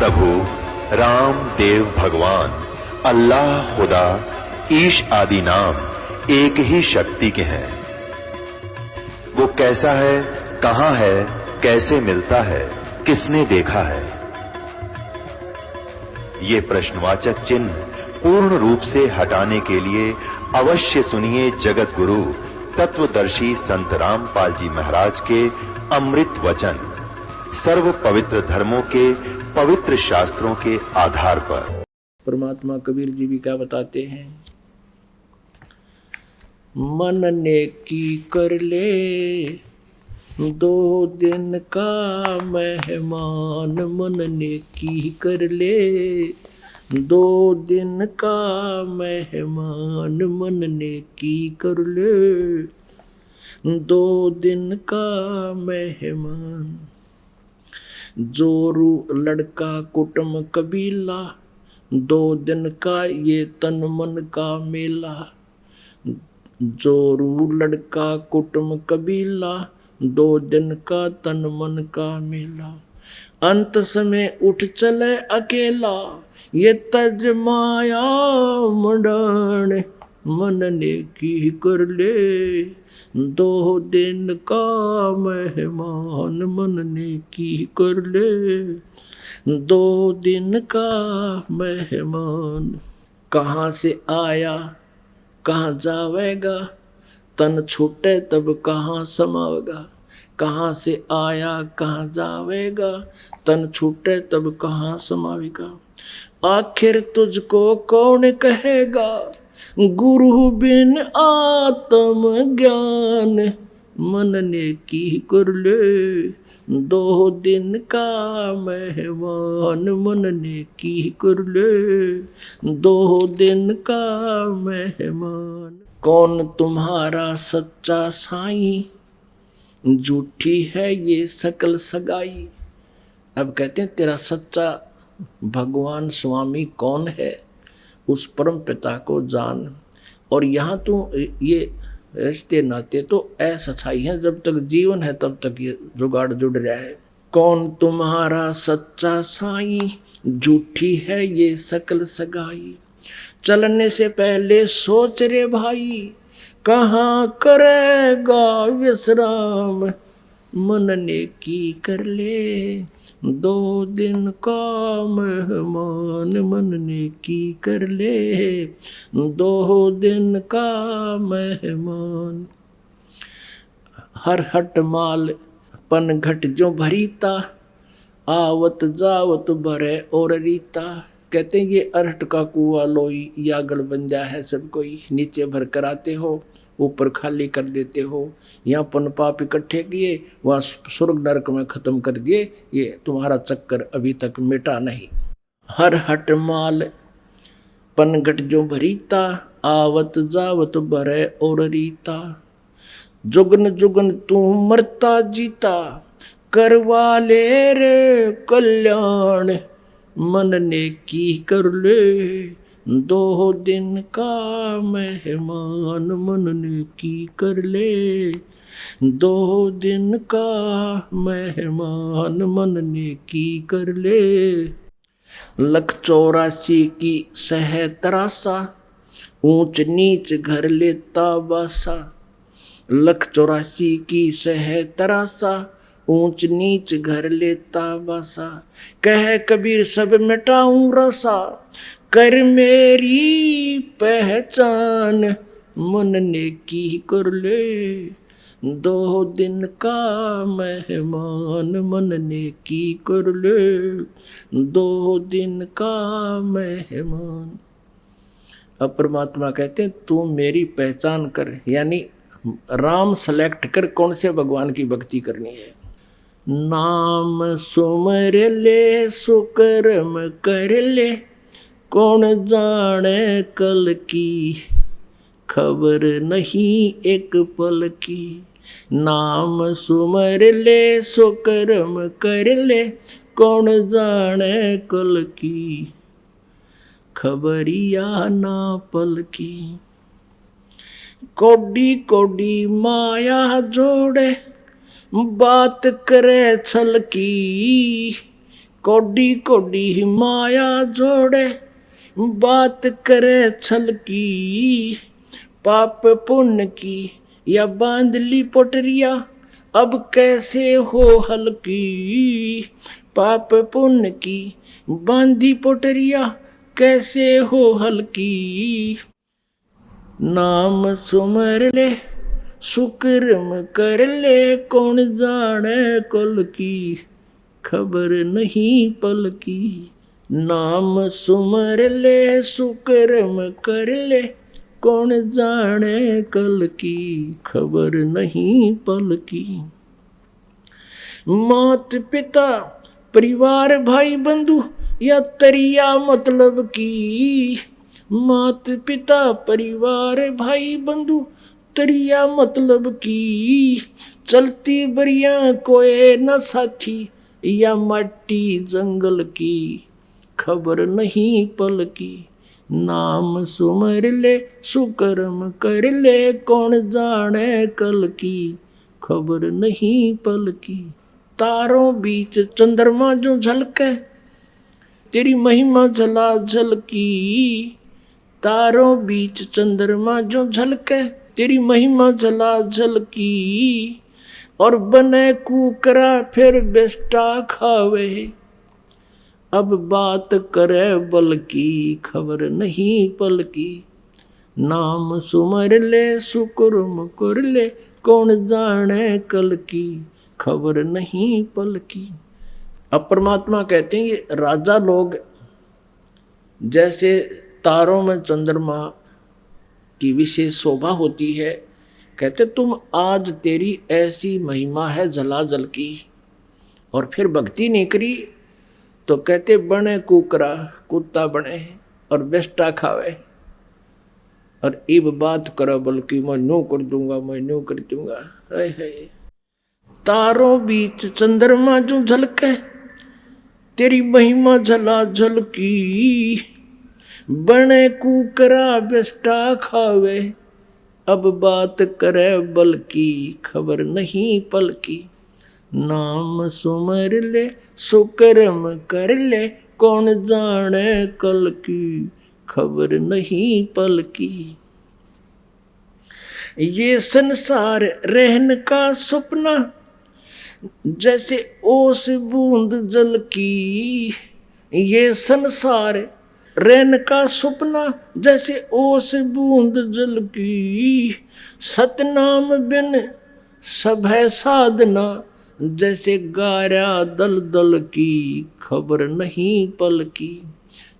प्रभु राम देव भगवान अल्लाह खुदा ईश आदि नाम एक ही शक्ति के हैं। वो कैसा है, कहां है, कैसे मिलता है, किसने देखा है? ये प्रश्नवाचक चिन्ह पूर्ण रूप से हटाने के लिए अवश्य सुनिए जगत गुरु तत्वदर्शी संत रामपाल जी महाराज के अमृत वचन, सर्व पवित्र धर्मों के पवित्र शास्त्रों के आधार पर। परमात्मा कबीर जी भी क्या बताते हैं? मन नेकी कर ले 2 दिन का मेहमान, मन नेकी कर ले 2 दिन का मेहमान, मन नेकी कर ले 2 दिन का मेहमान। जोरू लड़का कुटुम कबीला 2 दिन का ये तन मन का मेला। जोरू लड़का कुटुम कबीला 2 दिन का तन मन का मेला। अंत समय उठ चले अकेला ये तज माया मंडान, मन नेकी कर ले 2 दिन का मेहमान, मन नेकी कर ले 2 दिन का मेहमान। कहाँ से आया कहाँ जावेगा, तन छूटे तब कहाँ समावेगा। कहाँ से आया कहाँ जावेगा, तन छूटे तब कहाँ समावेगा। आखिर तुझको कौन कहेगा, गुरु बिन आत्म ज्ञान, मन नेकी कर ले 2 दिन का मेहमान, मन नेकी कर ले 2 दिन का मेहमान। कौन तुम्हारा सच्चा साईं, झूठी है ये सकल सगाई। अब कहते हैं तेरा सच्चा भगवान स्वामी कौन है, उस परम पिता को जान। और यहाँ तो ये रिश्ते नाते तो असच्छाई है, जब तक जीवन है तब तक ये जुगाड़ जुड़ रहा है। कौन तुम्हारा सच्चा साईं, झूठी है ये सकल सगाई। चलने से पहले सोच रे भाई, कहाँ करेगा विश्राम, मन नेकी कर ले 2 दिन का मेहमान, मन नेकी कर ले 2 दिन का मेहमान। हर हट माल पन घट जो भरीता, आवत जावत भरे और रीता। कहते हैं ये अरहट का कुआ लोई या गढ़ बन जा है सब कोई, नीचे भर कर आते हो ऊपर खाली कर देते हो। यहाँ पन पाप इकट्ठे किए वहाँ स्वर्ग नरक में खत्म कर दिए, ये तुम्हारा चक्कर अभी तक मिटा नहीं। हर हट माल पनघट जो भरीता, आवत जावत भरे और रीता। जुगन जुगन तू मरता जीता, करवा ले रे कल्याण, मन नेकी कर ले 2 दिन का मेहमान, मन नेकी कर ले 2 दिन का मेहमान, मन नेकी कर ले। 184 की सह तरासा, ऊंच नीच घर लेता बासा। 184 की सह तरासा, ऊंच नीच घर लेता बासा। कह कबीर सब मिटाऊं रसा, कर मेरी पहचान, मन नेकी कर ले 2 दिन का मेहमान, मन नेकी कर ले 2 दिन का मेहमान। अब परमात्मा कहते हैं तू मेरी पहचान कर, यानी राम सेलेक्ट कर कौन से भगवान की भक्ति करनी है। नाम सुमर ले सुकर्म कर ले, कौन जाने कल की, खबर नहीं एक पल की। नाम सुमर ले सुकर्म कर ले, कौन जाने कल की, खबरिया ना पल की। कोडी कोडी माया जोड़े, बात करे छल की, कोडी कोडी ही माया जोड़े, बात करे छल की। पाप पुण्य की या बांध ली पोटरिया, अब कैसे हो हल्की। पाप पुण्य की बांधी पोटरिया, कैसे हो हल्की। नाम सुमर ले सुकर्म कर ले, कौन जाने कल की, खबर नहीं पल की। नाम सुमर ले सुकर्म कर ले, कौन जाने कल की, खबर नहीं पल की। मात पिता परिवार भाई बंधु या तरिया मतलब की। मात पिता परिवार भाई बंधु तरिया मतलब की। चलती बरिया कोई न साथी या मट्टी जंगल की, खबर नहीं पल की। नाम सुमर ले सुकर्म कर ले, कौन जाने कल की, खबर नहीं पल की। तारों बीच चंद्रमा जो झलके, तेरी महिमा झला झलकी। तारों बीच चंद्रमा जो झलके, तेरी महिमा झला झलकी। और बने कुकरा फिर बेस्टा खावे, अब बात करे बल की, खबर नहीं पल की। नाम सुमर ले सुकर्म कर ले, कौन जाने कल की, खबर नहीं पल की। अब परमात्मा कहते हैं ये राजा लोग जैसे तारों में चंद्रमा की विशेष शोभा होती है, कहते तुम आज तेरी ऐसी महिमा है जलाजल की, और फिर भक्ति नहीं करी तो कहते बने कुकरा कुत्ता बने और बेस्टा खावे, और इब बात करो बल्कि मैं नो कर दूंगा, मैं नो कर दूंगा। तारों बीच चंद्रमा जो झलके, तेरी महिमा झला झलकी। बने कुकरा बेस्टा खावे, अब बात करे बल की, खबर नहीं पल की। नाम सुमर ले सुकर्म कर ले, कौन जाने कल की, खबर नहीं पल की। ये संसार रहन का सपना, जैसे ओस बूंद जल की। ये संसार रहन का सपना, जैसे ओस बूंद जल की। सतनाम बिन सब है साधना, जैसे गारा दल दल की, खबर नहीं पल की।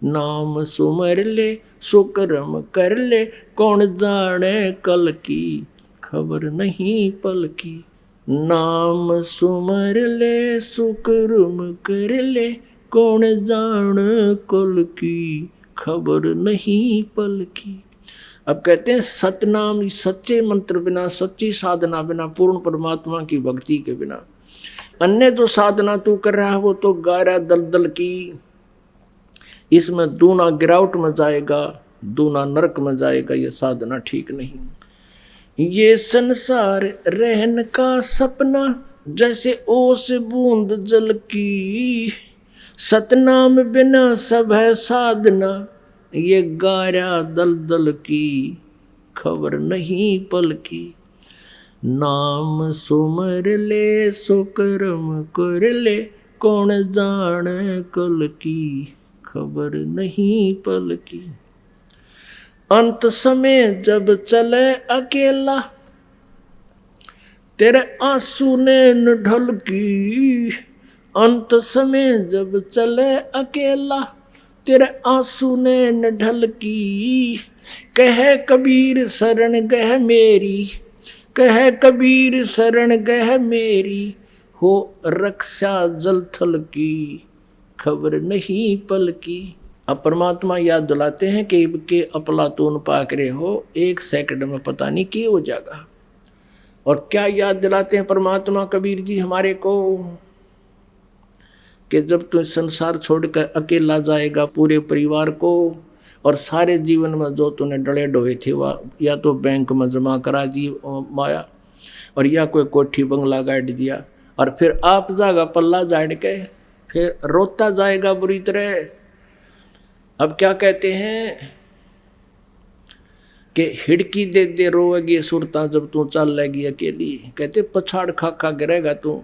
नाम सुमर ले सुकर्म कर ले, कौन जाने कल की, खबर नहीं पल की। नाम सुमर ले सुकर्म कर ले, कौन जाने कल की, खबर नहीं पल की। अब कहते हैं सतनाम, सच्चे मंत्र बिना, सच्ची साधना बिना, पूर्ण परमात्मा की भक्ति के बिना अन्य जो साधना तू कर रहा है वो तो गारा दलदल की, इसमें दूना गिरावट में जाएगा, दूना नरक में जाएगा, ये साधना ठीक नहीं। ये संसार रहन का सपना, जैसे ओस बूंद जल की। सतनाम बिना सब है साधना, ये गारा दलदल की, खबर नहीं पल की। नाम सुमर ले सुकर्म कर ले, कौन जाने कल की, खबर नहीं पल की। अंत समय जब चले अकेला, तेरे आंसू ने न ढलकी। अंत समय जब चले अकेला, तेरे आंसू ने न ढलकी। कह कबीर शरण गह मेरी, कह कबीर शरण गह मेरी, हो रक्षा जल थल की, खबर नहीं पल की। अब परमात्मा याद दिलाते हैं कि के अपलातून पाक रहे हो, एक सेकंड में पता नहीं क्या हो जाएगा। और क्या याद दिलाते हैं परमात्मा कबीर जी हमारे को, कि जब तू संसार छोड़कर अकेला जाएगा पूरे परिवार को, और सारे जीवन में जो तूने डले डोए थे वह या तो बैंक में जमा करा दी माया, और या कोई कोठी बंगला गाड़ दिया, और फिर आप जागा पल्ला जाड़ के फिर रोता जाएगा बुरी तरह। अब क्या कहते हैं कि हिड़की दे दे रोएगी सुरता जब तू चल लेगी अकेली। कहते पछाड़ खा खा गिरेगा तू,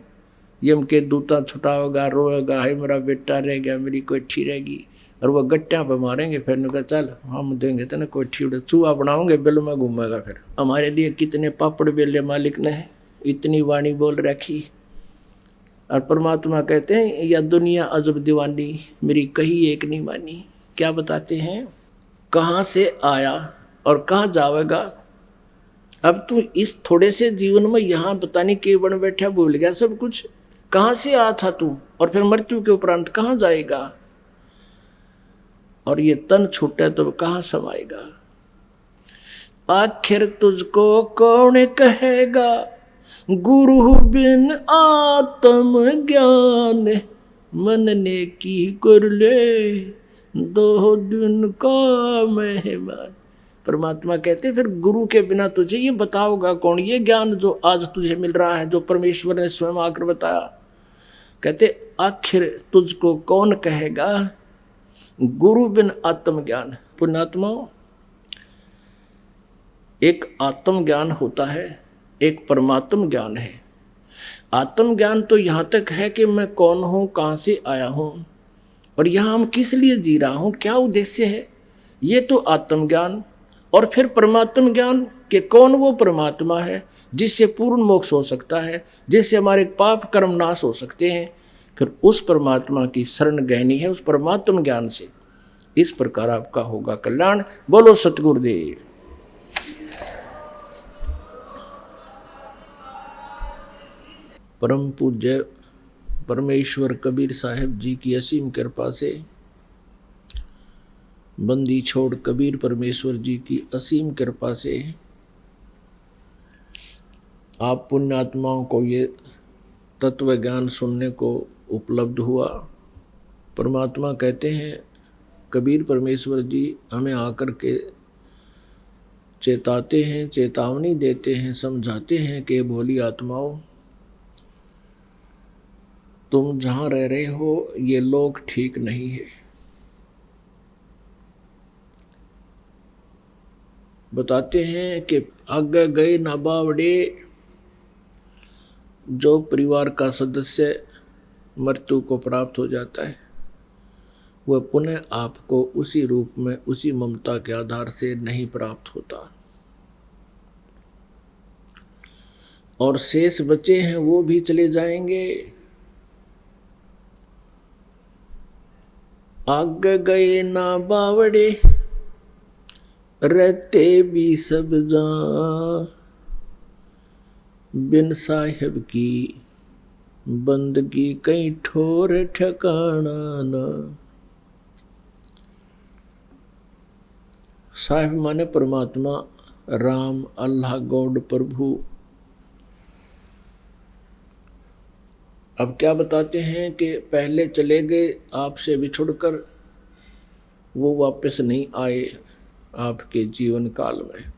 यम के दूता छुटाओगा, रोएगा, है मेरा बेटा रह गया, मेरी कोठी रहेगी। और वह गट्टियां पे मारेंगे, फिर उनका चल हम देंगे तेने कोठी उड़े, चूहा बनाओगे बिल में घूमेगा। फिर हमारे लिए कितने पापड़ बेले मालिक ने इतनी वाणी बोल रखी। और परमात्मा कहते हैं या दुनिया अजब दीवानी, मेरी कही एक नहीं मानी। क्या बताते हैं, कहाँ से आया और कहाँ जावेगा। अब तू इस थोड़े से जीवन में यहाँ पता नहीं के बन बैठा, भूल गया सब कुछ। कहाँ से आया था तू, और फिर मृत्यु के उपरांत कहाँ जाएगा। और ये तन छूटे तो कहाँ समाएगा। आखिर तुझको कौन कहेगा, गुरु बिन आत्म ज्ञान, मन ने की कर ले 2 दिन का मेहमान। परमात्मा कहते फिर गुरु के बिना तुझे ये बताओगा कौन, ये ज्ञान जो आज तुझे मिल रहा है, जो परमेश्वर ने स्वयं आकर बताया। कहते आखिर तुझको कौन कहेगा, गुरु बिन आत्मज्ञान। पुण्यात्मा, एक आत्म ज्ञान होता है, एक परमात्म ज्ञान है। आत्म ज्ञान तो यहाँ तक है कि मैं कौन हूँ, कहाँ से आया हूँ, और यहाँ हम किस लिए जी रहा हूँ, क्या उद्देश्य है, ये तो आत्म ज्ञान। और फिर परमात्म ज्ञान कि कौन वो परमात्मा है जिससे पूर्ण मोक्ष हो सकता है, जिससे हमारे पाप कर्म नाश हो सकते हैं। फिर उस परमात्मा की शरण गहनी है, उस परमात्म ज्ञान से। इस प्रकार आपका होगा कल्याण। बोलो सतगुरुदेव। परम पूज्य परमेश्वर कबीर साहब जी की असीम कृपा से, बंदी छोड़ कबीर परमेश्वर जी की असीम कृपा से आप पुण्यात्माओं को ये तत्व ज्ञान सुनने को उपलब्ध हुआ। परमात्मा कहते हैं, कबीर परमेश्वर जी हमें आकर के चेताते हैं, चेतावनी देते हैं, समझाते हैं कि भोली आत्माओं, तुम जहाँ रह रहे हो ये लोक ठीक नहीं है। बताते हैं कि आगे गए ना बावड़े, जो परिवार का सदस्य मृत्यु को प्राप्त हो जाता है वह पुनः आपको उसी रूप में, उसी ममता के आधार से नहीं प्राप्त होता। और शेष बचे हैं वो भी चले जाएंगे। आगे गए ना बावड़े, रहते भी सब जहां, बिन साहिब की बंदगी कहीं ठोर ठिकाना ना। साहिब माने परमात्मा, राम, अल्लाह, गॉड, प्रभु। अब क्या बताते हैं कि पहले चले गए आपसे बिछुड़कर, वो वापस नहीं आए आपके जीवन काल में।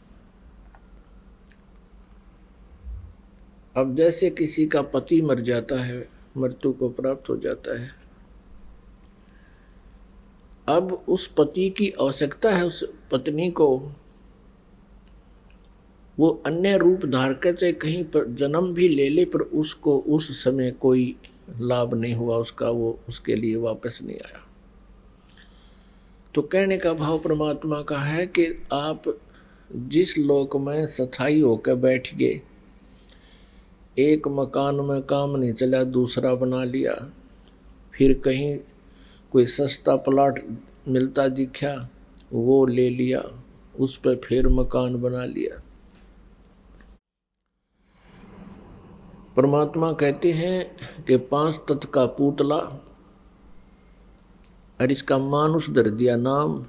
अब जैसे किसी का पति मर जाता है, मृत्यु को प्राप्त हो जाता है, अब उस पति की आवश्यकता है उस पत्नी को, वो अन्य रूप धार कर चाहे कहीं पर जन्म भी ले ले, पर उसको उस समय कोई लाभ नहीं हुआ उसका, वो उसके लिए वापस नहीं आया। तो कहने का भाव परमात्मा का है कि आप जिस लोक में स्थायी होकर बैठ गए, एक मकान में काम नहीं चला दूसरा बना लिया, फिर कहीं कोई सस्ता प्लॉट मिलता दिखा वो ले लिया, उस पर फिर मकान बना लिया। परमात्मा कहते हैं कि 5 तत्व का पुतला, और इसका मानुष धर दिया नाम,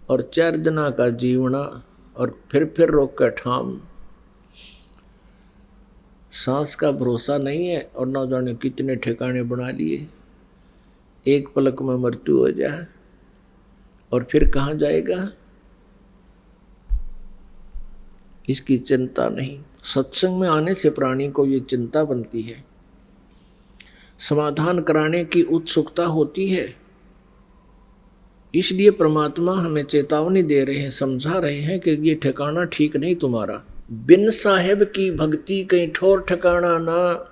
और 4 जना का जीवना, और फिर रोक कर ठाम। सांस का भरोसा नहीं है, और ना जाने कितने ठिकाने बना लिए। एक पलक में मृत्यु हो जाए और फिर कहाँ जाएगा, इसकी चिंता नहीं। सत्संग में आने से प्राणी को ये चिंता बनती है। समाधान कराने की उत्सुकता होती है। इसलिए परमात्मा हमें चेतावनी दे रहे हैं, समझा रहे हैं कि ये ठिकाना ठीक नहीं तुम्हारा। बिन साहेब की भक्ति कहीं ठोर ठिकाना ना।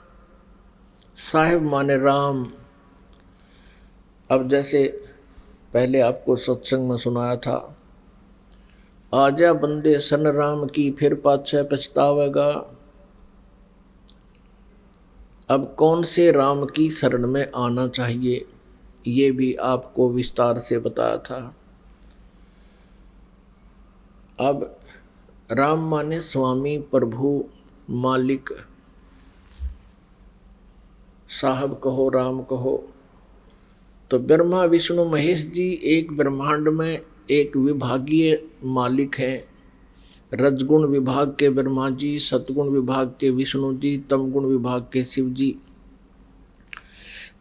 साहेब माने राम। अब जैसे पहले आपको सत्संग में सुनाया था, आजा बंदे सन राम की फिर पाछे पछतावेगा। अब कौन से राम की शरण में आना चाहिए ये भी आपको विस्तार से बताया था। अब राम माने स्वामी, प्रभु, मालिक, साहब कहो, राम कहो। तो ब्रह्मा विष्णु महेश जी एक ब्रह्मांड में एक विभागीय मालिक हैं। रजगुण विभाग के ब्रह्मा जी, सतगुण विभाग के विष्णु जी, तमगुण विभाग के शिव जी।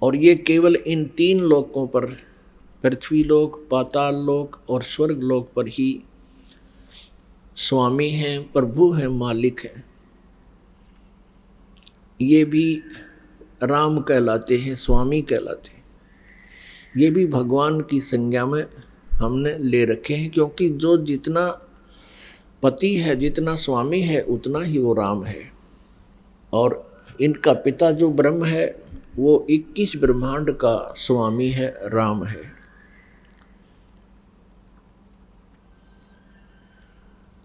और ये केवल इन 3 लोकों पर, पृथ्वी लोक, पाताल लोक और स्वर्ग लोक पर ही स्वामी हैं, प्रभु हैं, मालिक हैं। ये भी राम कहलाते हैं, स्वामी कहलाते हैं। ये भी भगवान की संज्ञा में हमने ले रखे हैं, क्योंकि जो जितना पति है, जितना स्वामी है, उतना ही वो राम है। और इनका पिता जो ब्रह्म है वो 21 ब्रह्मांड का स्वामी है, राम है।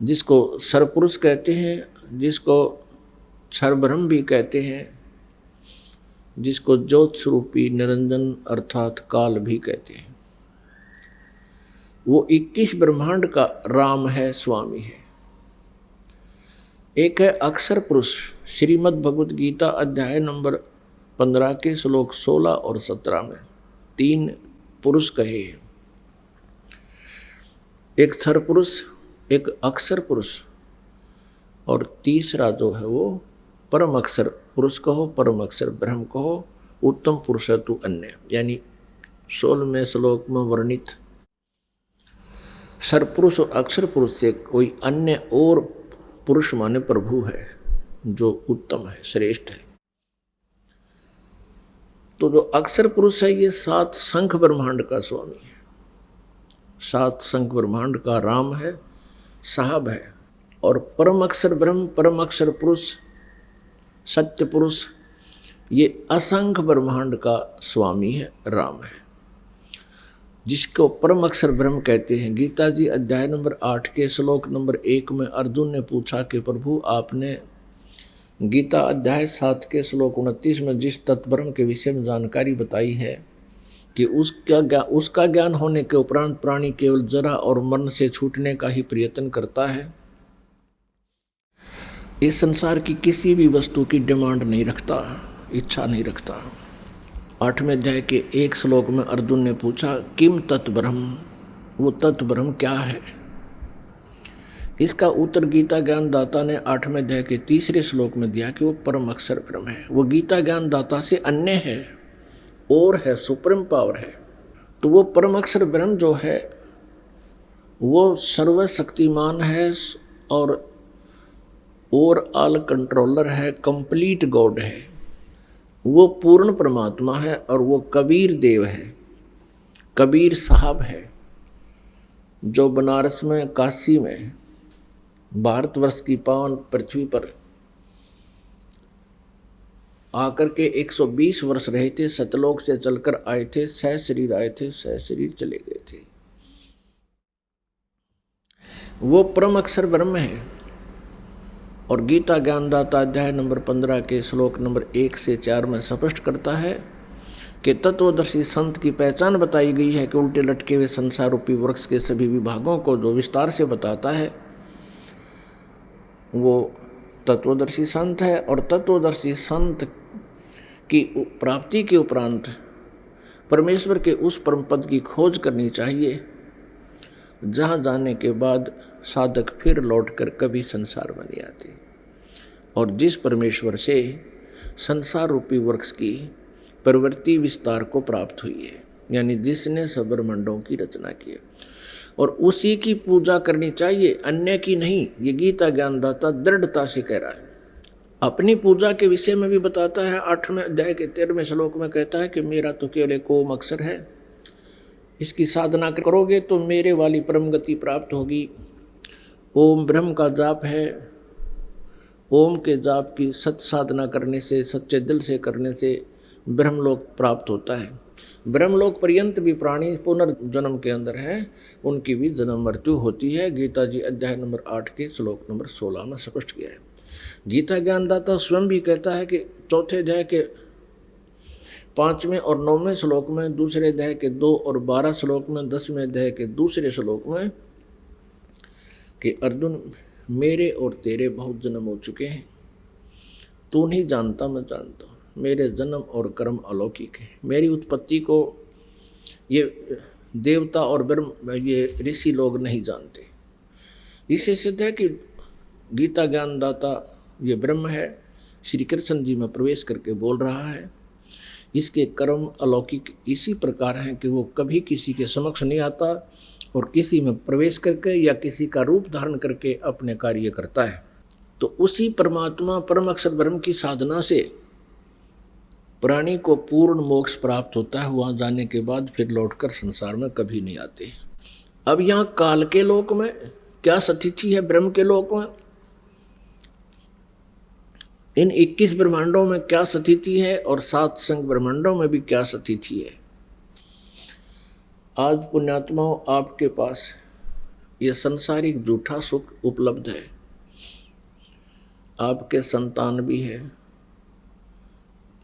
जिसको सरपुरुष कहते हैं, जिसको क्षरब्रह्म भी कहते हैं, जिसको ज्योत स्वरूपी निरंजन अर्थात काल भी कहते हैं, वो 21 ब्रह्मांड का राम है, स्वामी है। एक है अक्षर पुरुष, श्रीमद् भगवद गीता अध्याय नंबर 15 के श्लोक 16 और 17 में 3 पुरुष कहे हैं। एक क्षर पुरुष, एक अक्षर पुरुष और तीसरा जो है वो परम अक्षर पुरुष कहो, परम अक्षर ब्रह्म कहो, उत्तम पुरुष है तू अन्य। यानी 16वें श्लोक में वर्णित सरपुरुष और अक्षर पुरुष से कोई अन्य और पुरुष माने प्रभु है, जो उत्तम है, श्रेष्ठ है। तो जो अक्षर पुरुष है ये 7 शंख ब्रह्मांड का स्वामी है, 7 शंख ब्रह्मांड का राम है, साहब है। और परम अक्षर ब्रह्म, परम अक्षर पुरुष, सत्य पुरुष, ये असंख्य ब्रह्मांड का स्वामी है, राम है, जिसको परम अक्षर ब्रह्म कहते हैं। गीता जी अध्याय नंबर 8 के श्लोक नंबर 1 में अर्जुन ने पूछा कि प्रभु आपने गीता अध्याय 7 के श्लोक 29 में जिस तत्ब्रह्म के विषय में जानकारी बताई है कि उसका ज्ञान होने के उपरांत प्राणी केवल जरा और मरण से छूटने का ही प्रयत्न करता है, इस संसार की किसी भी वस्तु की डिमांड नहीं रखता, इच्छा नहीं रखता। 8वें अध्याय के 1 श्लोक में अर्जुन ने पूछा किम तत्ब्रह्म, वो तत्ब्रह्म क्या है। इसका उत्तर गीता ज्ञान दाता ने 8वें अध्याय के 3 श्लोक में दिया कि वो परम अक्षर ब्रह्म है। वो गीता ज्ञान दाता से अन्य है और है, सुप्रीम पावर है। तो वो परम अक्षर ब्रह्म जो है वो सर्वशक्तिमान है और ऑल कंट्रोलर है, कंप्लीट गॉड है। वो पूर्ण परमात्मा है और वो कबीर देव है, कबीर साहब है, जो बनारस में, काशी में, भारतवर्ष की पावन पृथ्वी पर आकर के 120 वर्ष रहे थे, सतलोक से चलकर आए थे, सह शरीर आए थे, सह शरीर चले गए थे। वो परम अक्षर ब्रह्म है। और गीता ज्ञानदाता अध्याय नंबर 15 के श्लोक नंबर 1 से 4 में स्पष्ट करता है कि तत्वदर्शी संत की पहचान बताई गई है कि उल्टे लटके हुए संसार रूपी वृक्ष के सभी विभागों को जो विस्तार से बताता है वो तत्वदर्शी संत है। और तत्वदर्शी संत की प्राप्ति के उपरांत परमेश्वर के उस परम पद की खोज करनी चाहिए जहाँ जाने के बाद साधक फिर लौटकर कभी संसार में नहीं आते। और जिस परमेश्वर से संसार रूपी वृक्ष की प्रवृत्ति विस्तार को प्राप्त हुई है, यानी जिसने सब ब्रह्मांडों की रचना की है, और उसी की पूजा करनी चाहिए, अन्य की नहीं। ये गीता ज्ञानदाता दृढ़ता से कह रहा है। अपनी पूजा के विषय में भी बताता है। 8वें अध्याय के 13वें श्लोक में कहता है कि मेरा तो केवल एक ओम अक्षर है, इसकी साधना करोगे तो मेरे वाली परम गति प्राप्त होगी। ओम ब्रह्म का जाप है। ओम के जाप की सत साधना करने से, सच्चे दिल से करने से ब्रह्मलोक प्राप्त होता है। ब्रह्मलोक पर्यंत भी प्राणी पुनर्जन्म के अंदर हैं, उनकी भी जन्म मृत्यु होती है। गीता जी अध्याय नंबर 8 के श्लोक नंबर 16 में स्पष्ट किया है। गीता ज्ञानदाता स्वयं भी कहता है कि 4थे अध्याय के 5वें और 9वें श्लोक में, दूसरे अध्याय के 2 और 12 श्लोक में, 10वें अध्याय के दूसरे श्लोक में कि अर्जुन मेरे और तेरे बहुत जन्म हो चुके हैं, तू नहीं जानता मैं जानता हूँ। मेरे जन्म और कर्म अलौकिक है। मेरी उत्पत्ति को ये देवता और ब्रह्म, ये ऋषि लोग नहीं जानते। इससे सिद्ध है कि गीता ज्ञानदाता ये ब्रह्म है, श्री कृष्ण जी में प्रवेश करके बोल रहा है। इसके कर्म अलौकिक इसी प्रकार हैं कि वो कभी किसी के समक्ष नहीं आता और किसी में प्रवेश करके या किसी का रूप धारण करके अपने कार्य करता है। तो उसी परमात्मा परम अक्षर ब्रह्म की साधना से प्राणी को पूर्ण मोक्ष प्राप्त होता है। वहाँ जाने के बाद फिर लौटकर संसार में कभी नहीं आते। अब यहाँ काल के लोक में क्या स्थिति है, ब्रह्म के लोक में इन 21 ब्रह्मांडों में क्या स्थिति है और 7 संग ब्रह्मांडों में भी क्या स्थिति है। आज पुण्यात्माओं आपके पास ये संसारिक झूठा सुख उपलब्ध है। आपके संतान भी है,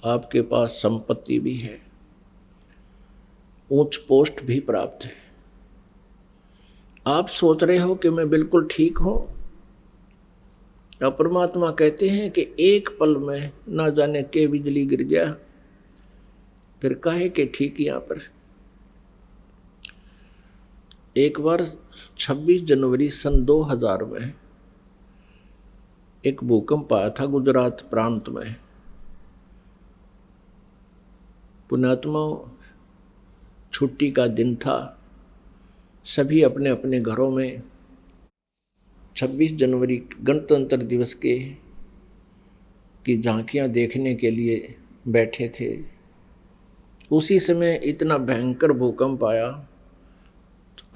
आपके पास संपत्ति भी है, उच्च पोस्ट भी प्राप्त है। आप सोच रहे हो कि मैं बिल्कुल ठीक हूं। परमात्मा कहते हैं कि एक पल में ना जाने के बिजली गिर गया, फिर काहे के ठीक। यहां पर एक बार 26 जनवरी सन 2000 में एक भूकंप आया था गुजरात प्रांत में। पुण्यात्मा छुट्टी का दिन था, सभी अपने अपने घरों में 26 जनवरी गणतंत्र दिवस की झांकियां देखने के लिए बैठे थे। उसी समय इतना भयंकर भूकंप आया।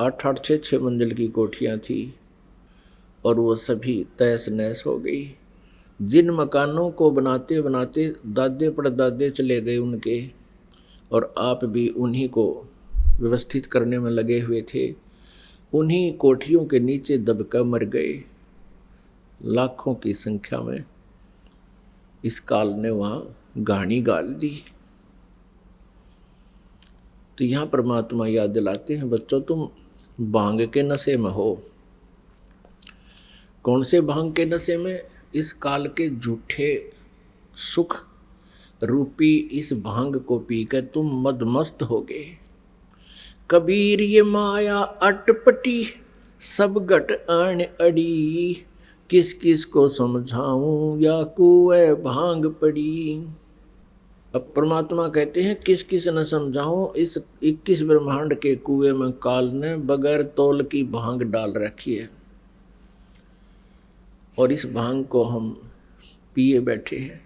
8-8, 6-6 मंजिल की कोठियां थी और वो सभी तहस नहस हो गई। जिन मकानों को बनाते बनाते दादे परदादे चले गए उनके, और आप भी उन्हीं को व्यवस्थित करने में लगे हुए थे, उन्हीं कोठियों के नीचे दबकर मर गए। लाखों की संख्या में इस काल ने वहाँ गाड़ी गाल दी। तो यहाँ परमात्मा याद दिलाते हैं, बच्चों तुम भांग के नशे में हो। कौन से भांग के नशे में? इस काल के झूठे सुख रूपी इस भांग को पीकर तुम मदमस्त हो गए। कबीर ये माया अटपटी सब घट आन अड़ी, किस किस को समझाऊं या कुएं भांग पड़ी। अब परमात्मा कहते हैं किस किस न समझाऊं, इस 21 ब्रह्मांड के कुएं में काल ने बगैर तौल की भांग डाल रखी है और इस भांग को हम पिए बैठे हैं।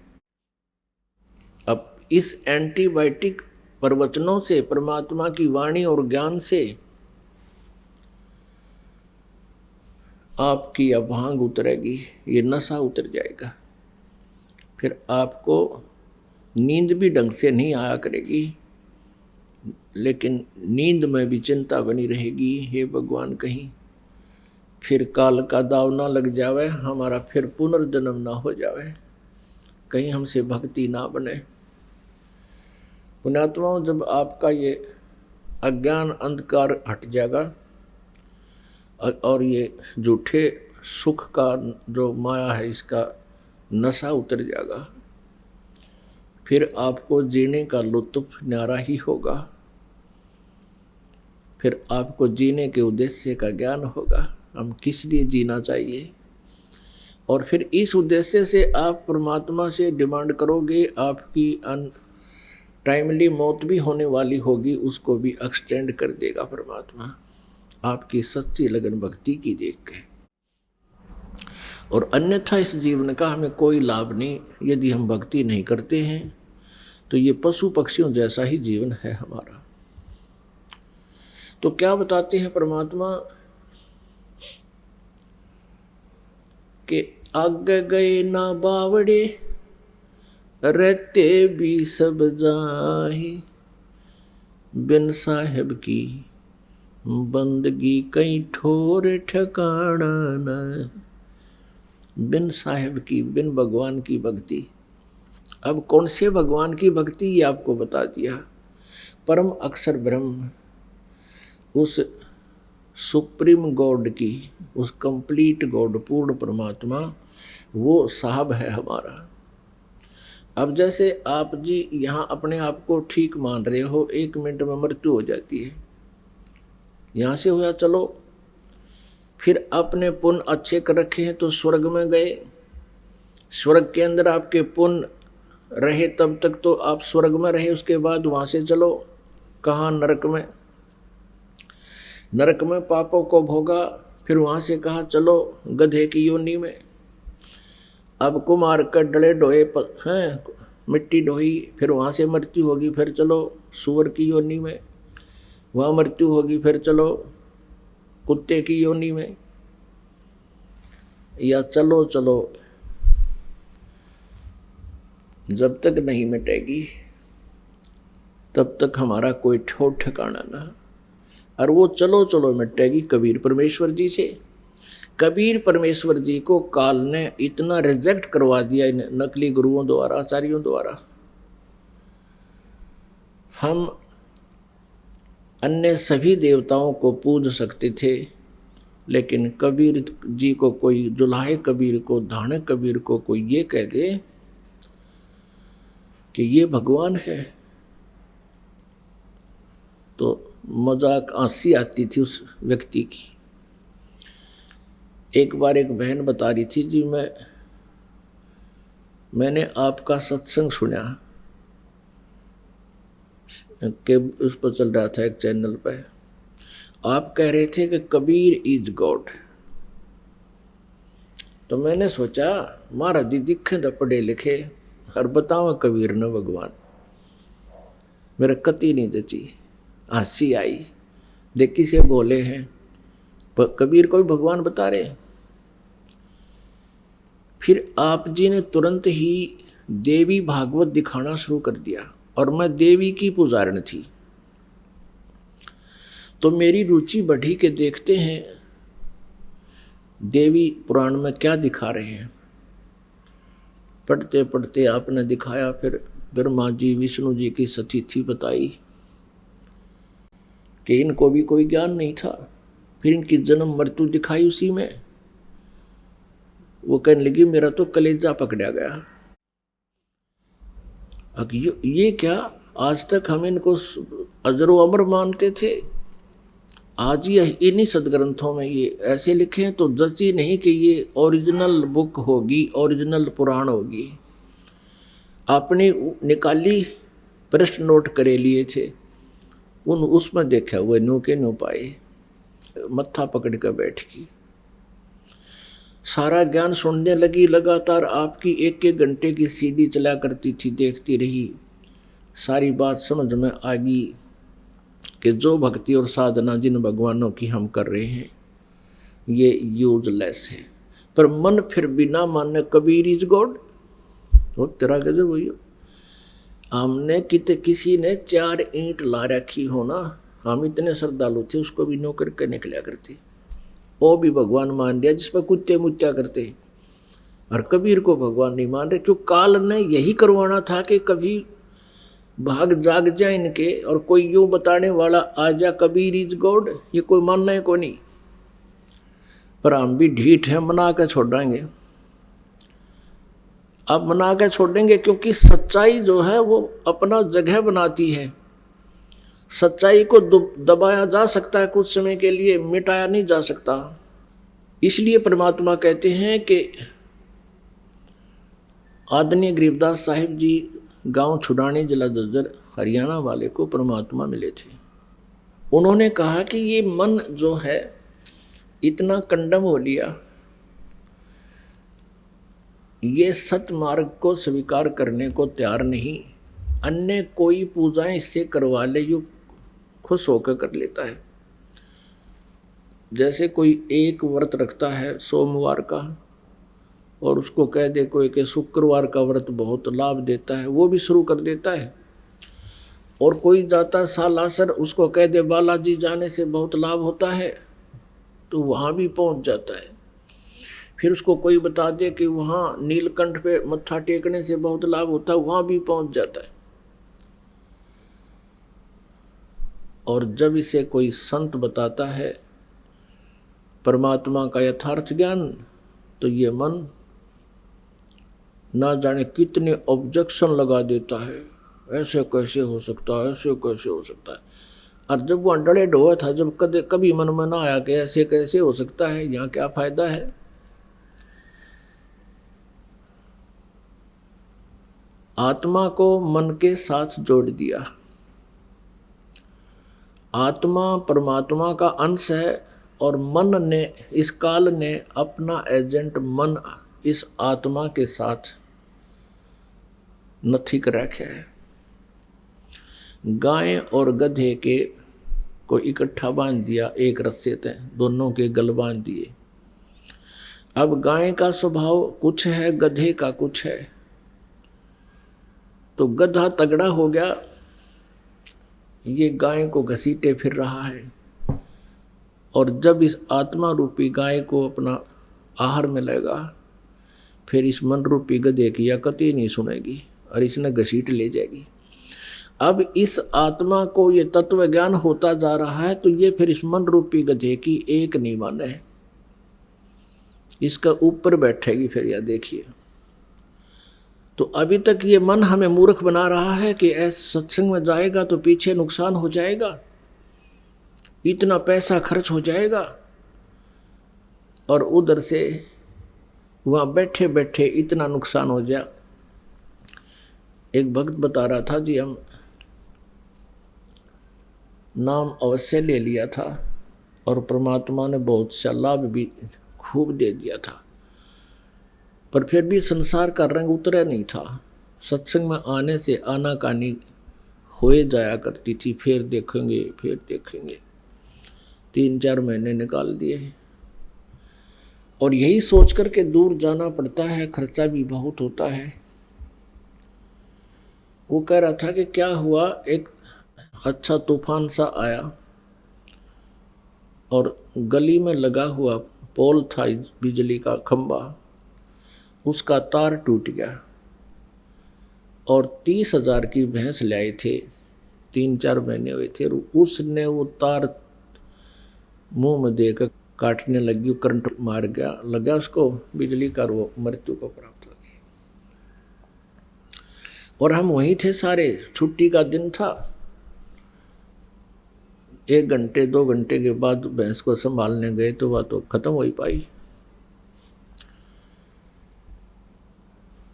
अब इस एंटीबायोटिक प्रवचनों से, परमात्मा की वाणी और ज्ञान से आपकी यह भांग उतरेगी, ये नशा उतर जाएगा। फिर आपको नींद भी ढंग से नहीं आया करेगी, लेकिन नींद में भी चिंता बनी रहेगी। हे भगवान, कहीं फिर काल का दाव ना लग जावे, हमारा फिर पुनर्जन्म ना हो जावे, कहीं हमसे भक्ति ना बने। पुण्यात्माओं, जब आपका ये अज्ञान अंधकार हट जाएगा और ये झूठे सुख का जो माया है इसका नशा उतर जाएगा, फिर आपको जीने का लुत्फ न्यारा ही होगा। फिर आपको जीने के उद्देश्य का ज्ञान होगा, हम किस लिए जीना चाहिए। और फिर इस उद्देश्य से आप परमात्मा से डिमांड करोगे, आपकी टाइमली मौत भी होने वाली होगी, उसको भी एक्सटेंड कर देगा परमात्मा, आपकी सच्ची लगन भक्ति की देख के। और अन्यथा इस जीवन का हमें कोई लाभ नहीं। यदि हम भक्ति नहीं करते हैं तो ये पशु पक्षियों जैसा ही जीवन है हमारा। तो क्या बताते हैं परमात्मा कि आगे गए ना बावड़े, रहते भी सब जाही, बिन साहेब की बंदगी कहीं ठोर ठिकाना न। बिन साहेब की, बिन भगवान की भक्ति। अब कौन से भगवान की भक्ति, ये आपको बता दिया। परम अक्षर ब्रह्म, उस सुप्रीम गॉड की, उस कंप्लीट गॉड, पूर्ण परमात्मा, वो साहब है हमारा। अब जैसे आप जी यहाँ अपने आप को ठीक मान रहे हो, 1 मिनट में मृत्यु हो जाती है, यहाँ से होया चलो, फिर अपने पुण्य अच्छे कर रखे हैं तो स्वर्ग में गए, स्वर्ग के अंदर आपके पुण्य रहे तब तक तो आप स्वर्ग में रहे, उसके बाद वहाँ से चलो कहाँ, नरक में। नरक में पापों को भोगा, फिर वहाँ से कहा चलो गधे की योनि में। अब कुमार कर डले ढोए हैं, मिट्टी ढोई, फिर वहाँ से मृत्यु होगी, फिर चलो सूअर की योनि में, वहाँ मृत्यु होगी, फिर चलो कुत्ते की योनि में। या चलो चलो जब तक नहीं मिटेगी तब तक हमारा कोई ठोर ठिकाना ना। और वो चलो चलो मिटेगी कबीर परमेश्वर जी से। कबीर परमेश्वर जी को काल ने इतना रिजेक्ट करवा दिया इन नकली गुरुओं द्वारा, आचार्यों द्वारा। हम अन्य सभी देवताओं को पूज सकते थे, लेकिन कबीर जी को कोई, जुलाहे कबीर को, धाणे कबीर को कोई ये कह दे कि ये भगवान है, तो मजाक हंसी आती थी उस व्यक्ति की। एक बार एक बहन बता रही थी जी, मैंने आपका सत्संग सुना कि उस पर चल रहा था एक चैनल पे, आप कह रहे थे कि कबीर इज गॉड। तो मैंने सोचा महाराज जी दिखे तो पढ़े लिखे और बताओ कबीर न भगवान, मेरा कति नहीं जची। हंसी आई, देखी से बोले हैं पर कबीर को भी भगवान बता रहे। फिर आप जी ने तुरंत ही देवी भागवत दिखाना शुरू कर दिया, और मैं देवी की पुजारण थी, तो मेरी रुचि बढ़ी के देखते हैं देवी पुराण में क्या दिखा रहे हैं। पढ़ते पढ़ते आपने दिखाया, फिर ब्रह्मा जी विष्णु जी की सतीथि बताई कि इनको भी कोई ज्ञान नहीं था। फिर इनकी जन्म मृत्यु दिखाई उसी में। वो कहने लगी मेरा तो कलेजा पकड़ा गया। अब ये क्या, आज तक हम इनको अजरो अमर मानते थे, आज ये इन्हीं सदग्रंथों में ये ऐसे लिखे हैं, तो जची नहीं कि ये ओरिजिनल बुक होगी, ओरिजिनल पुराण होगी। आपने निकाली, प्रश्न नोट करे लिए थे, उसमें देखा हुए नो के नो पाए, मत्था पकड़ कर बैठ गई। सारा ज्ञान सुनने लगी, लगातार आपकी 1-1 घंटे की सीडी चला करती थी, देखती रही। सारी बात समझ में आ गई कि जो भक्ति और साधना जिन भगवानों की हम कर रहे हैं ये यूजलेस है। पर मन फिर बिना माने कबीर इज गॉड, वो तेरा गजब हुई। हमने किसी ने 4 ईंट ला रखी हो ना, हम इतने श्रद्धालु थे, उसको भी नो करके निकला करते, वो भी भगवान मान लिया, जिस पर कुत्ते मुत्या करते। और कबीर को भगवान नहीं मान रहे, क्यों काल ने यही करवाना था कि कभी भाग जाग जाए इनके, और कोई यूं बताने वाला आ जा कबीर इज गॉड, ये कोई मानना है को नहीं। पर हम भी ढीठ है, मना के छोड़ेंगे। अब मना के छोड़ेंगे क्योंकि सच्चाई जो है वो अपना जगह बनाती है। सच्चाई को दबाया जा सकता है कुछ समय के लिए, मिटाया नहीं जा सकता। इसलिए परमात्मा कहते हैं कि आदरणीय गरीबदास साहिब जी गांव छुड़ाने जिला जज्जर हरियाणा वाले को परमात्मा मिले थे। उन्होंने कहा कि ये मन जो है इतना कंडम हो लिया ये सतमार्ग को स्वीकार करने को तैयार नहीं। अन्य कोई पूजाएं इससे करवा ले, यू खुश होकर कर लेता है। जैसे कोई एक व्रत रखता है सोमवार का और उसको कह दे कोई कि शुक्रवार का व्रत बहुत लाभ देता है, वो भी शुरू कर देता है। और कोई जाता सालासर, उसको कह दे बालाजी जाने से बहुत लाभ होता है, तो वहाँ भी पहुँच जाता है। फिर उसको कोई बता दे कि वहाँ नीलकंठ पे मत्था टेकने से बहुत लाभ होता है, वहाँ भी पहुँच जाता है। और जब इसे कोई संत बताता है परमात्मा का यथार्थ ज्ञान, तो ये मन ना जाने कितने ऑब्जेक्शन लगा देता है। ऐसे कैसे हो सकता है, ऐसे कैसे हो सकता है। और जब वो डरे ढोए था, जब कभी मन में ना आया कि ऐसे कैसे हो सकता है, यहाँ क्या फायदा है। आत्मा को मन के साथ जोड़ दिया। आत्मा परमात्मा का अंश है और मन ने, इस काल ने अपना एजेंट मन इस आत्मा के साथ नथी कर रखा है। गाय और गधे के को इकट्ठा बांध दिया एक रस्से से, दोनों के गल बांध दिए। अब गाय का स्वभाव कुछ है, गधे का कुछ है। तो गधा तगड़ा हो गया, ये गाय को घसीटे फिर रहा है। और जब इस आत्मा रूपी गाय को अपना आहार में लेगा, फिर इस मन रूपी गधे की या कतई नहीं सुनेगी और इसने घसीट ले जाएगी। अब इस आत्मा को ये तत्व ज्ञान होता जा रहा है, तो ये फिर इस मन रूपी गधे की एक नहीं माने है, इसका ऊपर बैठेगी फिर। या देखिए, तो अभी तक ये मन हमें मूर्ख बना रहा है कि ऐसे सत्संग में जाएगा तो पीछे नुकसान हो जाएगा, इतना पैसा खर्च हो जाएगा, और उधर से वहाँ बैठे बैठे इतना नुकसान हो जाए। एक भक्त बता रहा था जी, हम नाम अवश्य ले लिया था और परमात्मा ने बहुत सा लाभ भी खूब दे दिया था, पर फिर भी संसार का रंग उतरा नहीं था। सत्संग में आने से आनाकानी होए जाया करती थी, फिर देखेंगे फिर देखेंगे। 3-4 महीने निकाल दिए और यही सोच कर के दूर जाना पड़ता है, खर्चा भी बहुत होता है। वो कह रहा था कि क्या हुआ, एक अच्छा तूफान सा आया और गली में लगा हुआ पोल था बिजली का खंबा, उसका तार टूट गया और 30,000 की भैंस लाए थे, 3-4 महीने हुए थे। उसने वो तार मुंह में देकर काटने लगी, करंट मार गया, लगा उसको बिजली का, वो मृत्यु को प्राप्त हो गई। और हम वहीं थे सारे, छुट्टी का दिन था। 1 घंटे 2 घंटे के बाद भैंस को संभालने गए तो वह तो खत्म हो ही पाई।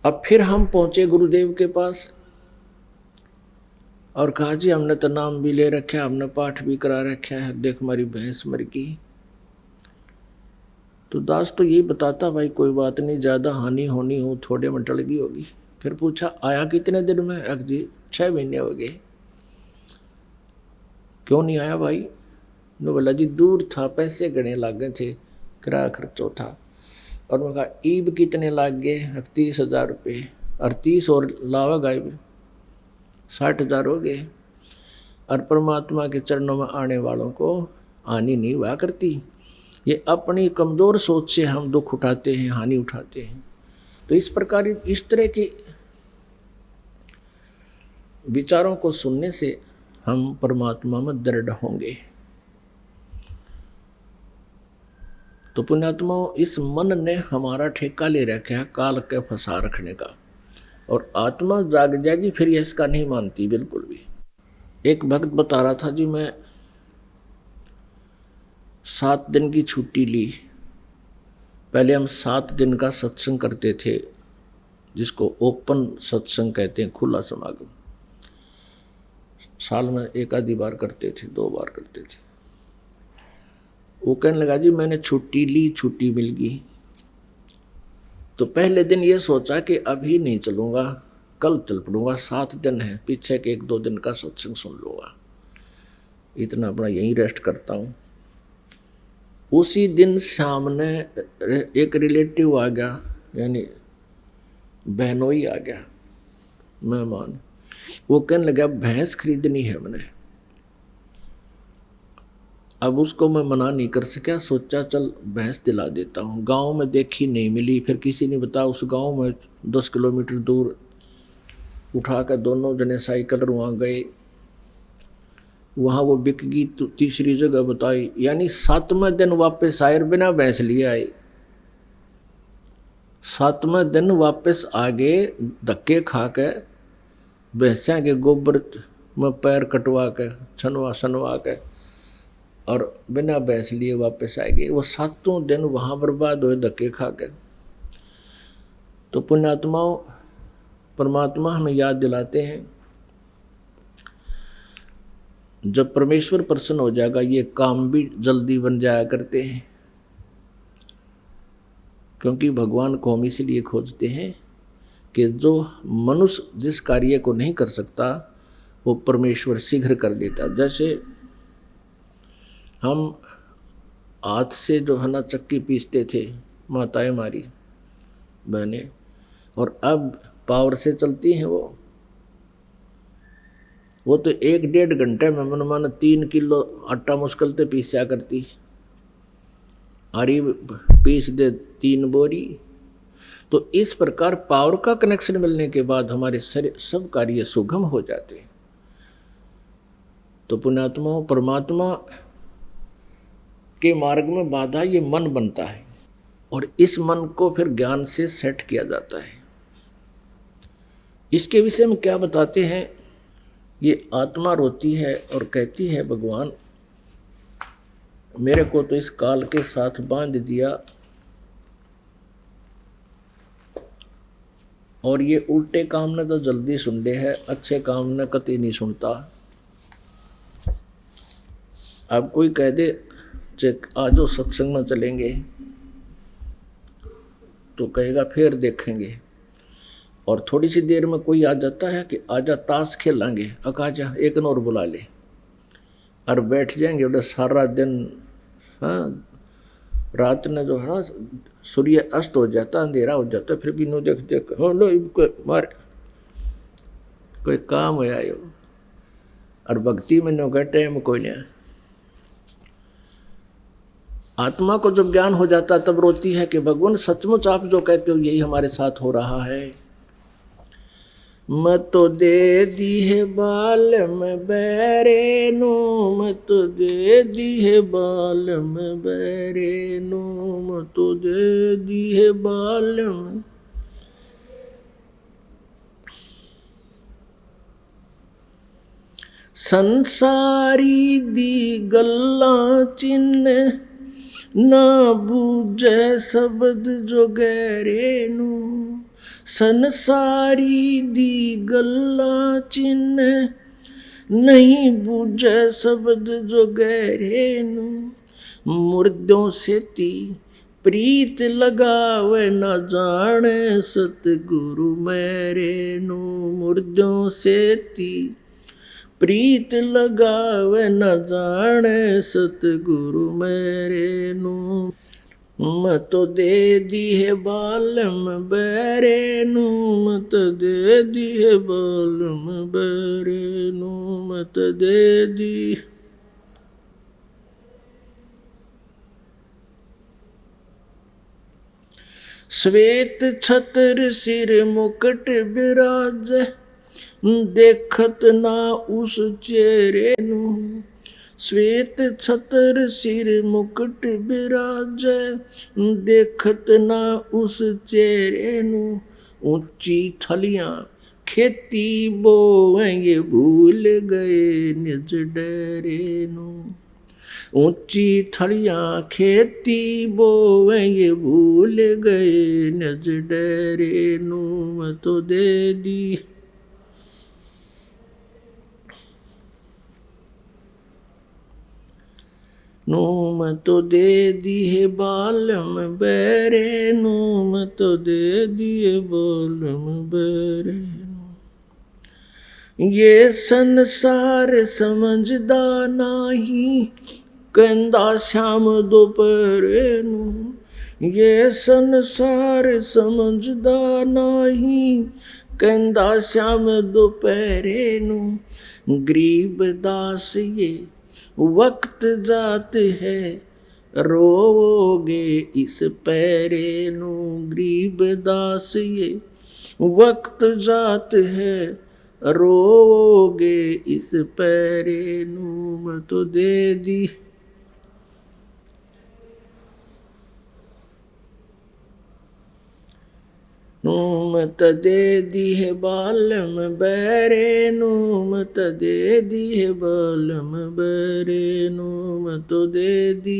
अब फिर हम पहुंचे गुरुदेव के पास और कहा जी हमने तो नाम भी ले रखा, हमने पाठ भी करा रखा है, देख हमारी भैंस मर गई। तो दास तो यही बताता भाई कोई बात नहीं, ज़्यादा हानि होनी हो थोड़े में टल गई होगी। फिर पूछा आया कितने दिन में? जी 6 महीने हो गए। क्यों नहीं आया भाई? ने बोला जी दूर था, पैसे गणे लग गए थे, किराया खर्चो था। और मैं कहा ईब कितने लग गए? 30,000 रुपये, और 30 और लावा गायब 60,000 हो गए। और परमात्मा के चरणों में आने वालों को हानि नहीं हुआ करती। ये अपनी कमज़ोर सोच से हम दुख उठाते हैं, हानि उठाते हैं। तो इस प्रकार इस तरह के विचारों को सुनने से हम परमात्मा में दृढ़ होंगे। तो पुण्यात्मा, इस मन ने हमारा ठेका ले रखा है काल के फंसा रखने का, और आत्मा जाग जाएगी फिर ये इसका नहीं मानती बिल्कुल भी। एक भक्त बता रहा था जी, मैं 7 दिन की छुट्टी ली। पहले हम 7 दिन का सत्संग करते थे, जिसको ओपन सत्संग कहते हैं, खुला समागम। साल में 1 आधी बार करते थे, 2 बार करते थे। वो कहने लगा जी मैंने छुट्टी ली, छुट्टी मिल गई, तो पहले दिन ये सोचा कि अभी नहीं चलूँगा, कल चल पड़ूँगा, 7 दिन है, पीछे के 1-2 दिन का सत्संग सुन लूँगा, इतना अपना यहीं रेस्ट करता हूँ। उसी दिन सामने एक रिलेटिव आ गया, यानी बहनोई आ गया मेहमान। वो कहने लगा भैंस खरीदनी है मैंने। अब उसको मैं मना नहीं कर सका, सोचा चल भैंस दिला देता हूँ। गांव में देखी नहीं मिली, फिर किसी ने बताया उस गांव में 10 किलोमीटर दूर उठाकर दोनों जने साइकिल वहाँ गए, वहाँ वो बिक गई। तो तीसरी जगह बताई, यानी 7वें दिन वापस आए, बिना भैंस लिए आए। 7वें दिन वापस आ गए, धक्के खा के, भैंसा के गोबर में पैर कटवा के, छनवा के, और बिना भैंस लिए वापस आ गए। वो 7 दिन वहाँ बर्बाद हुए धक्के खा के। तो पुण्यात्माओं, परमात्मा हमें याद दिलाते हैं, जब परमेश्वर प्रसन्न हो जाएगा ये काम भी जल्दी बन जाया करते हैं, क्योंकि भगवान को हम इसलिए खोजते हैं कि जो मनुष्य जिस कार्य को नहीं कर सकता वो परमेश्वर शीघ्र कर देता। जैसे हम हाथ से जो है ना चक्की पीसते थे माताएं हमारी बहनें, और अब पावर से चलती हैं वो तो 1-1.5 घंटे में मन माना 3 किलो आटा मुश्किल से पीसा करती। आरी पीस दे 3 बोरी। तो इस प्रकार पावर का कनेक्शन मिलने के बाद हमारे सब कार्य सुगम हो जाते हैं। तो पुण्यात्माओं, परमात्मा के मार्ग में बाधा ये मन बनता है, और इस मन को फिर ज्ञान से सेट किया जाता है। इसके विषय में क्या बताते हैं, ये आत्मा रोती है और कहती है भगवान मेरे को तो इस काल के साथ बांध दिया, और ये उल्टे काम ने तो जल्दी सुन ले है, अच्छे काम ने कतई नहीं सुनता। अब कोई कह दे चेक आजो सत्संग में चलेंगे, तो कहेगा फिर देखेंगे। और थोड़ी सी देर में कोई आ जाता है कि आजा ताश खेलेंगे, आजा एक और बुला ले, और बैठ जाएंगे। उधर सारा दिन, हाँ, रात में जो है ना सूर्य अस्त हो जाता, अंधेरा हो जाता, फिर भी नो देख हो लो मार कोई काम हो आयो। और भक्ति में नो गए टाइम कोई नहीं। आत्मा को जब ज्ञान हो जाता तब रोती है कि भगवान सचमुच आप जो कहते हो यही हमारे साथ हो रहा है। मत तो दे दी है बाल में बैरे नो, मत तो दे दी है बाल में बैरे नो, मत तो दे दी है बाल में। संसारी दी गल्ला चिन्ह ना बूझे शब्द जो गहरे नू, संसारी दी गल्ला चिन्ह नहीं बूझे शब्द जो गहरे नू, मुर्दों से ती प्रीत लगावे न जाने सतगुरु मेरे नू, मुर्दों से ती प्रीत लगावे न जाने सतगुरु मेरे नू। मत दे दी है बालम बैरे नू, मत दे दी है बालम बैरे नू, मत दे दी। श्वेत छत्र सिर मुकुट बिराज, देखत ना उस चेहरे नू, श्वेत छत्र सिर मुकुट बिराज, देखत ना उस चेहरे नू, ऊंची थलियां खेती बोएंगे भूल गए निज डेरे नू, ऊंची थलियां खेती बोएंगे भूल गए निज डेरे नू, मैं तो दे दी। नूम तो दे दिए बालम बेरे, नूम तो दे दिए बालम बेरे। ये संसार समझदा नाही, कहंदा श्याम दोपहरे नू। ये संसार समझदा नाही, कहंदा श्याम दोपहरे नू। गरीब दास ये वक्त जात है, रोओगे इस पैरे नू। गरीब दास ये वक्त जात है, रोओगे इस पैरे नू। मैं तो दे दी नूम त दे दी है बालम बैरे, नूम त दे दी है बालम बैरे। नूम तो दे दी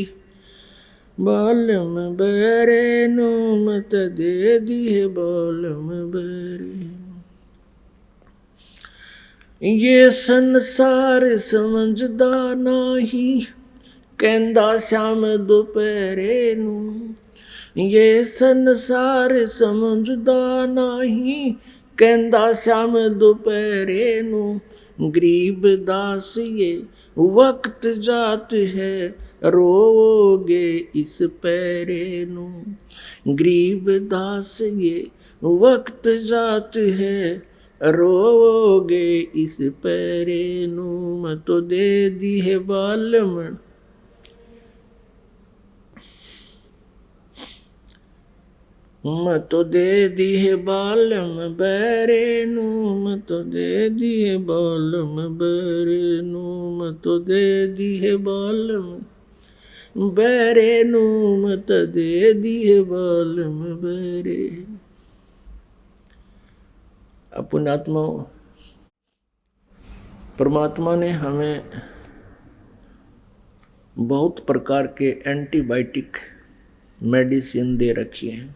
बालम बैरे, नूम त दे दी है बालम बैरे। ये संसार समझदा नाही, कहंदा श्याम दोपहरे नू। ये संसार समझदा नाही, कहंदा श्याम दोपहरे नू। गरीब दास ये वक्त जात है, रोओगे इस पैरे नू। गरीब दास ये वक्त जात है, रोओगे इस पैरे नू। मैं तो दे दी है बालम, मैं तो दे दी है बालम बैरे नू। मैं तो दे दी है बालम बैरे नू। मैं तो दे दी है बालम बैरे नू। मैं तो दे दी है बालम बैरे। पुण्यात्मा, परमात्मा ने हमें बहुत प्रकार के एंटीबायोटिक मेडिसिन दे रखी हैं।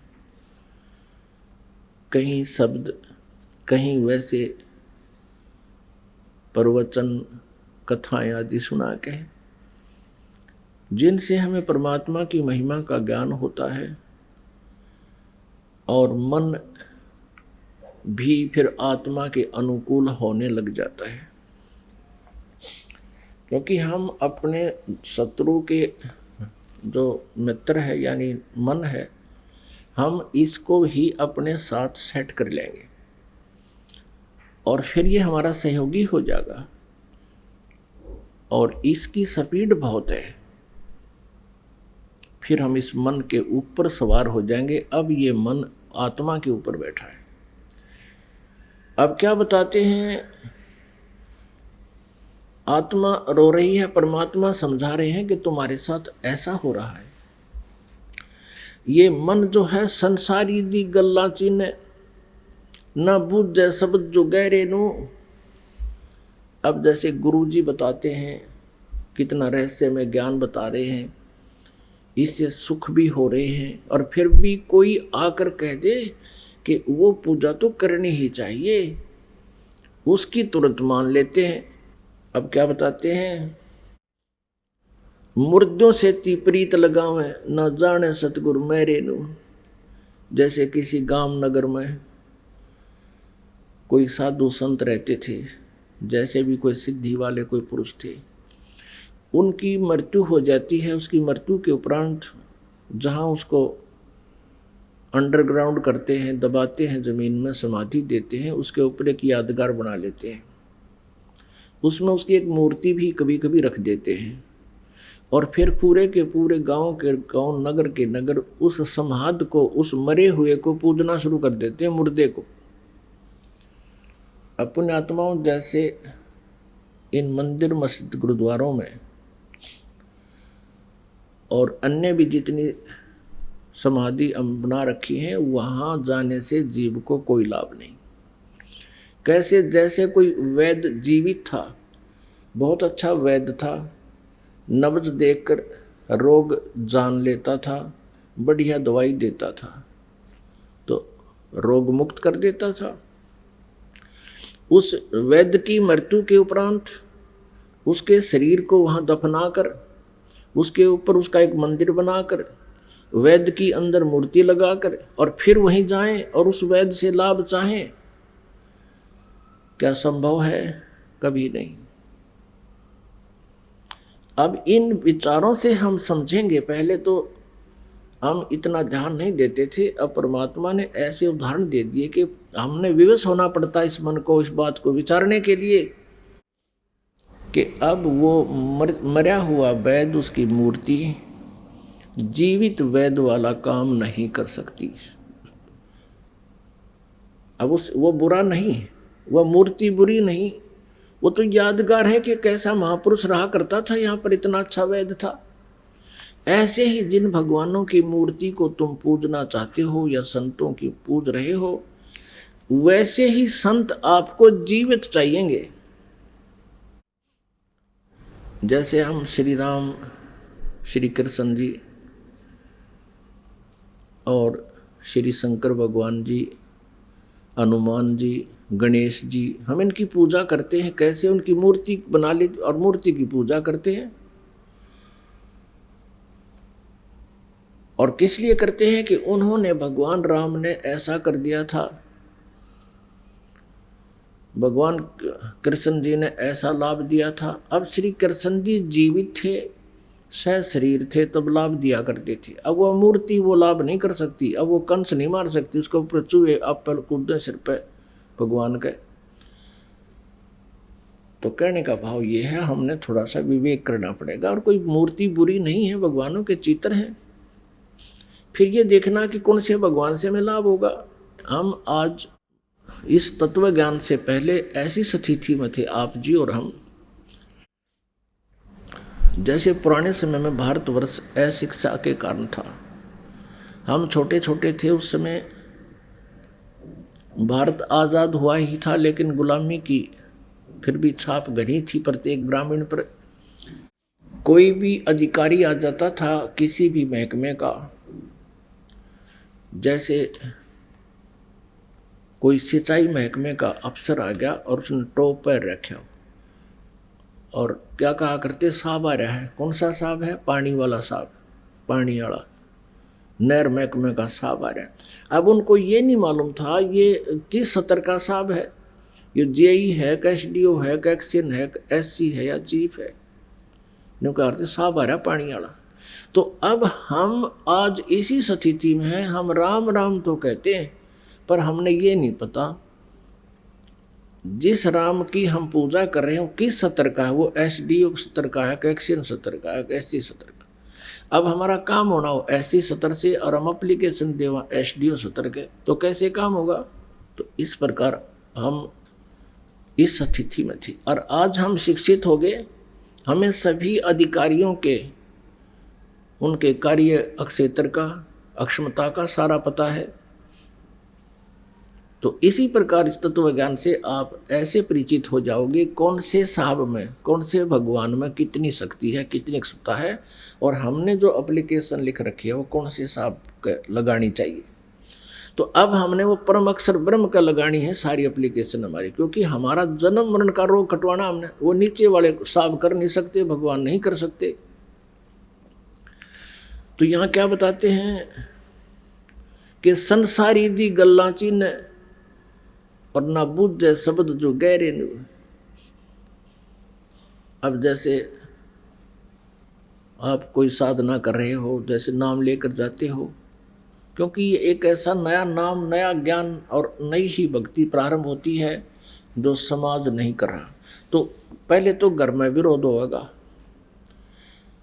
कहीं शब्द, कहीं वैसे प्रवचन, कथाएं आदि सुना के, जिनसे हमें परमात्मा की महिमा का ज्ञान होता है और मन भी फिर आत्मा के अनुकूल होने लग जाता है। क्योंकि हम अपने शत्रु के जो मित्र है यानी मन है, हम इसको ही अपने साथ सेट कर लेंगे और फिर ये हमारा सहयोगी हो जाएगा। और इसकी स्पीड बहुत है, फिर हम इस मन के ऊपर सवार हो जाएंगे। अब ये मन आत्मा के ऊपर बैठा है। अब क्या बताते हैं, आत्मा रो रही है, परमात्मा समझा रहे हैं कि तुम्हारे साथ ऐसा हो रहा है। ये मन जो है संसारी दी गल्ला चीने, न बूझे शब्द जो गहरे नू। अब जैसे गुरुजी बताते हैं, कितना रहस्य में ज्ञान बता रहे हैं, इससे सुख भी हो रहे हैं, और फिर भी कोई आकर कह दे कि वो पूजा तो करनी ही चाहिए, उसकी तुरंत मान लेते हैं। अब क्या बताते हैं, मुर्दों से ती प्रीत लगावे, न जाने सतगुरु मेरे नू। जैसे किसी गांव नगर में कोई साधु संत रहते थे, जैसे भी कोई सिद्धि वाले कोई पुरुष थे, उनकी मृत्यु हो जाती है। उसकी मृत्यु के उपरांत जहाँ उसको अंडरग्राउंड करते हैं, दबाते हैं, ज़मीन में समाधि देते हैं, उसके ऊपर एक यादगार बना लेते हैं। उसमें उसकी एक मूर्ति भी कभी कभी रख देते हैं, और फिर पूरे के पूरे गांव के गांव, नगर के नगर उस समाध को, उस मरे हुए को पूजना शुरू कर देते हैं, मुर्दे को। अपने आत्माओं, जैसे इन मंदिर, मस्जिद, गुरुद्वारों में और अन्य भी जितनी समाधि बना रखी है, वहाँ जाने से जीव को कोई लाभ नहीं। कैसे, जैसे कोई वैद्य जीवित था, बहुत अच्छा वैद्य था, नब्ज देखकर रोग जान लेता था, बढ़िया दवाई देता था, तो रोग मुक्त कर देता था। उस वैद्य की मृत्यु के उपरांत उसके शरीर को वहाँ दफना कर उसके ऊपर उसका एक मंदिर बनाकर, वैद्य की अंदर मूर्ति लगाकर, और फिर वहीं जाएं और उस वैद्य से लाभ चाहें? क्या संभव है? कभी नहीं। अब इन विचारों से हम समझेंगे। पहले तो हम इतना ध्यान नहीं देते थे, अब परमात्मा ने ऐसे उदाहरण दे दिए कि हमने विवश होना पड़ता इस मन को, इस बात को विचारने के लिए कि अब वो मरा हुआ वैद्य, उसकी मूर्ति जीवित वैद्य वाला काम नहीं कर सकती। अब वो बुरा नहीं, वह मूर्ति बुरी नहीं, वो तो यादगार है कि कैसा महापुरुष रहा करता था, यहाँ पर इतना अच्छा वैद्य था। ऐसे ही जिन भगवानों की मूर्ति को तुम पूजना चाहते हो या संतों की पूज रहे हो, वैसे ही संत आपको जीवित चाहिएंगे। जैसे हम श्री राम, श्री कृष्ण जी और श्री शंकर भगवान जी, हनुमान जी, गणेश जी, हम इनकी पूजा करते हैं। कैसे? उनकी मूर्ति बना ली और मूर्ति की पूजा करते हैं। और किस लिए करते हैं? कि उन्होंने, भगवान राम ने ऐसा कर दिया था, भगवान कृष्ण जी ने ऐसा लाभ दिया था। अब श्री कृष्ण जी जीवित थे, सह शरीर थे, तब लाभ दिया करते थे। अब वो मूर्ति वो लाभ नहीं कर सकती, अब वो कंस नहीं मार सकती, उसके ऊपर चूहे आप पर कूदे सिर पे भगवान के। तो कहने का भाव ये है, हमने थोड़ा सा विवेक करना पड़ेगा। और कोई मूर्ति बुरी नहीं है, भगवानों के चित्र हैं। फिर ये देखना कि कौन से भगवान से हमें लाभ होगा। हम आज इस तत्व ज्ञान से पहले ऐसी स्थिति में थे आप जी और हम, जैसे पुराने समय में भारतवर्ष अशिक्षा के कारण था। हम छोटे छोटे थे उस समय, भारत आज़ाद हुआ ही था, लेकिन गुलामी की फिर भी छाप घनी थी प्रत्येक ग्रामीण पर। कोई भी अधिकारी आ जाता था किसी भी महकमे का, जैसे कोई सिंचाई महकमे का अफसर आ गया और उसने टोप पैर रखा और क्या कहा करते, साहब आ रहा है। कौन सा साहब है? पानी वाला साहब, पानी वाला नहर महकमे का साहब आ रहा है। अब उनको ये नहीं मालूम था ये किस सतर का साहब है, ये जेई है, एसडीओ है, एक्शन है, एससी है या चीफ है। न्यू कहते साहब आ रहा है पानी वाला। तो अब हम आज इसी स्थिति में हैं, हम राम राम तो कहते हैं, पर हमने ये नहीं पता जिस राम की हम पूजा कर रहे हो किस सतर का है, वो एसडीओ सतर का है, एक्शन सतर का है, एससी सतर का। अब हमारा काम होना हो एससी सतर से और हम एप्लीकेशन देवा एसडीओ सतर के, तो कैसे काम होगा? तो इस प्रकार हम इस स्थिति में थी। और आज हम शिक्षित हो गए, हमें सभी अधिकारियों के उनके कार्य क्षेत्र का, अक्षमता का सारा पता है। तो इसी प्रकार इस तत्व ज्ञान से आप ऐसे परिचित हो जाओगे कौन से साहब में, कौन से भगवान में कितनी शक्ति है, कितनी क्षमता है, और हमने जो एप्लीकेशन लिख रखी है वो कौन से साहब लगानी चाहिए। तो अब हमने वो परम अक्षर ब्रह्म का लगानी है सारी एप्लीकेशन हमारी, क्योंकि हमारा जन्म मरण का रोग कटवाना हमने, वो नीचे वाले साहब कर नहीं सकते, भगवान नहीं कर सकते। तो यहाँ क्या बताते हैं कि संसारी दी गल्ला चीन और ना बुझे शब्द जो गहरे न। अब जैसे आप कोई साधना कर रहे हो, जैसे नाम लेकर जाते हो, क्योंकि ये एक ऐसा नया नाम, नया ज्ञान और नई ही भक्ति प्रारंभ होती है जो समाज नहीं कर रहा। तो पहले तो घर में विरोध होगा,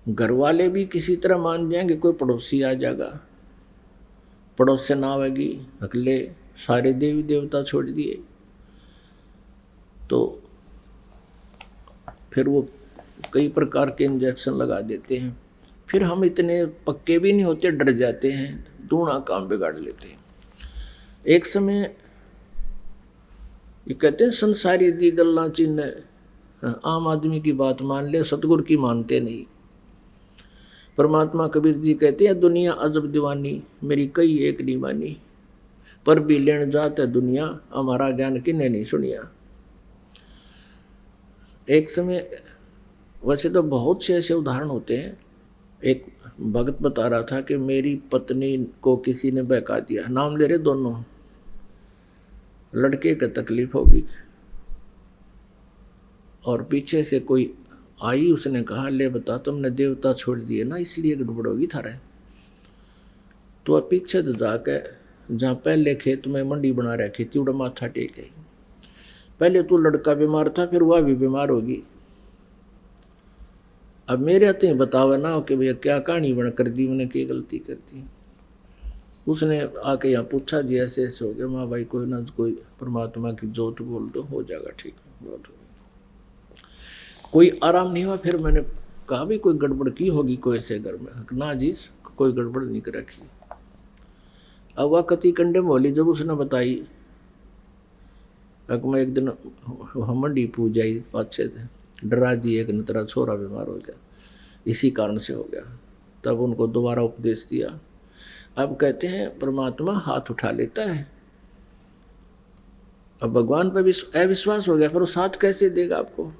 घर वाले भी किसी तरह मान जाएंगे, कोई पड़ोसी आ जाएगा, पड़ोस से ना आवेगी, अगले सारे देवी देवता छोड़ दिए, तो फिर वो कई प्रकार के इंजेक्शन लगा देते हैं। फिर हम इतने पक्के भी नहीं होते, डर जाते हैं, दूना काम बिगाड़ लेते हैं। एक समय ये कहते हैं संसारी दी गल्ला चिन्ह, आम आदमी की बात मान ले, सतगुरु की मानते नहीं। परमात्मा कबीर जी कहते हैं दुनिया अजब दीवानी, मेरी कई एक नहीं मानी, पर भी लेन जात है दुनिया, हमारा ज्ञान किन्ने नहीं सुनिया। एक समय, वैसे तो बहुत से ऐसे उदाहरण होते हैं, एक भगत बता रहा था कि मेरी पत्नी को किसी ने बहका दिया, नाम ले रहे दोनों, लड़के को तकलीफ होगी, और पीछे से कोई आई, उसने कहा ले बता तुमने देवता छोड़ दिए ना इसलिए गड़बड़ होगी थारे। तो पीछे तो जाके जहाँ पहले खेत में मंडी बना रखी थी उड़ा माथा टेक गई, पहले तो लड़का बीमार था फिर वह भी बीमार होगी। अब मेरे आते ही बतावे ना कि भैया क्या कहानी बना कर दी, मैंने क्या गलती कर दी। उसने आके यहाँ पूछा जी ऐसे ऐसे हो गया। माँ भाई कोई ना कोई परमात्मा की जोत बोल दो हो जाएगा ठीक। कोई आराम नहीं हुआ। फिर मैंने कहा भी कोई गड़बड़ की होगी कोई ऐसे घर में। ना जी कोई गड़बड़ नहीं कर रखी। अब वह कति कंडे मोली जब उसने बताई, मैं एक दिन हम मंडी पूज आई, अच्छे थे, डरा दिए कि तेरा छोरा बीमार हो गया, इसी कारण से हो गया। तब उनको दोबारा उपदेश दिया। अब कहते हैं परमात्मा हाथ उठा लेता है। अब भगवान पर भी अविश्वास हो गया, फिर वो साथ कैसे देगा आपको।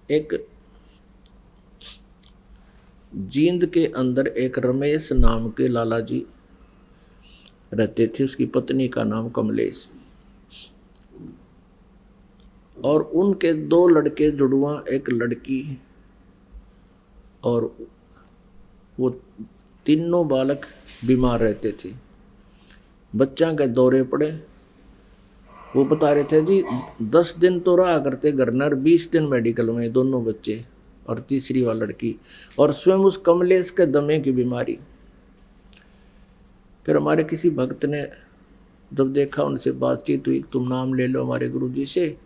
एक जींद के अंदर एक रमेश नाम के लाला जी रहते थे, उसकी पत्नी का नाम कमलेश, और उनके 2 लड़के जुड़वा, एक लड़की, और वो तीनों बालक बीमार रहते थे। बच्चा के दौरे पड़े। वो बता रहे थे जी 10 दिन तो रहा करते घर न, 20 दिन मेडिकल में दोनों बच्चे और तीसरी वाली लड़की, और स्वयं उस कमलेश के दमे की बीमारी। फिर हमारे किसी भक्त ने जब देखा, उनसे बातचीत हुई, तुम नाम ले लो हमारे गुरु जी से,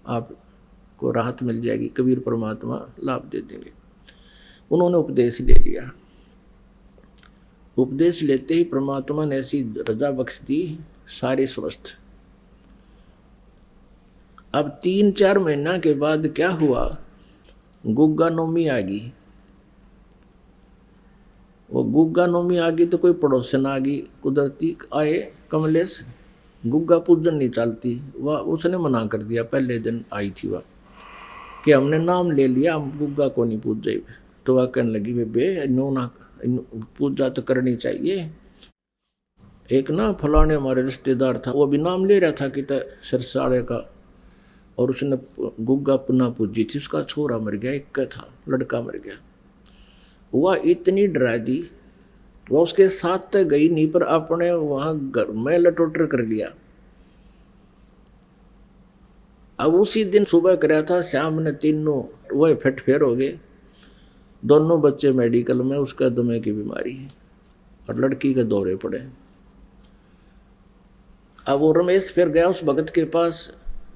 आपको राहत मिल जाएगी, कबीर परमात्मा लाभ दे देंगे। उन्होंने उपदेश ले लिया। उपदेश लेते ही परमात्मा ने ऐसी रजा बख्श दी, सारे स्वस्थ। अब 3-4 महीना के बाद क्या हुआ, गुग्गा नौमी आ गई। वो गुग्गा नौमी आ गई तो कोई पड़ोसन आ गई, कुदरती आए, कमलेश गुग्गा पूजन नहीं चलती, वह उसने मना कर दिया। पहले दिन आई थी वह कि हमने नाम ले लिया, हम गुग्गा को नहीं पूज जाए। तो वह कहने लगी बे नो ना, पूजा तो करनी चाहिए। एक ना फलाने हमारे रिश्तेदार था, वो भी नाम ले रहा था कि सिरसाड़े का, और उसने गुग्गा पुनः पूजी थी, उसका छोरा मर गया, एक था लड़का मर गया। वह इतनी डरा दी, वह उसके साथ तक गई नहीं, पर अपने वहां घर में लटोटर कर लिया। अब उसी दिन सुबह कराया था, शाम ने तीनों वह फिट फेर हो गए। दोनों बच्चे मेडिकल में, उसका दमे की बीमारी है और लड़की के दौरे पड़े। अब वो रमेश फिर गया उस भगत के पास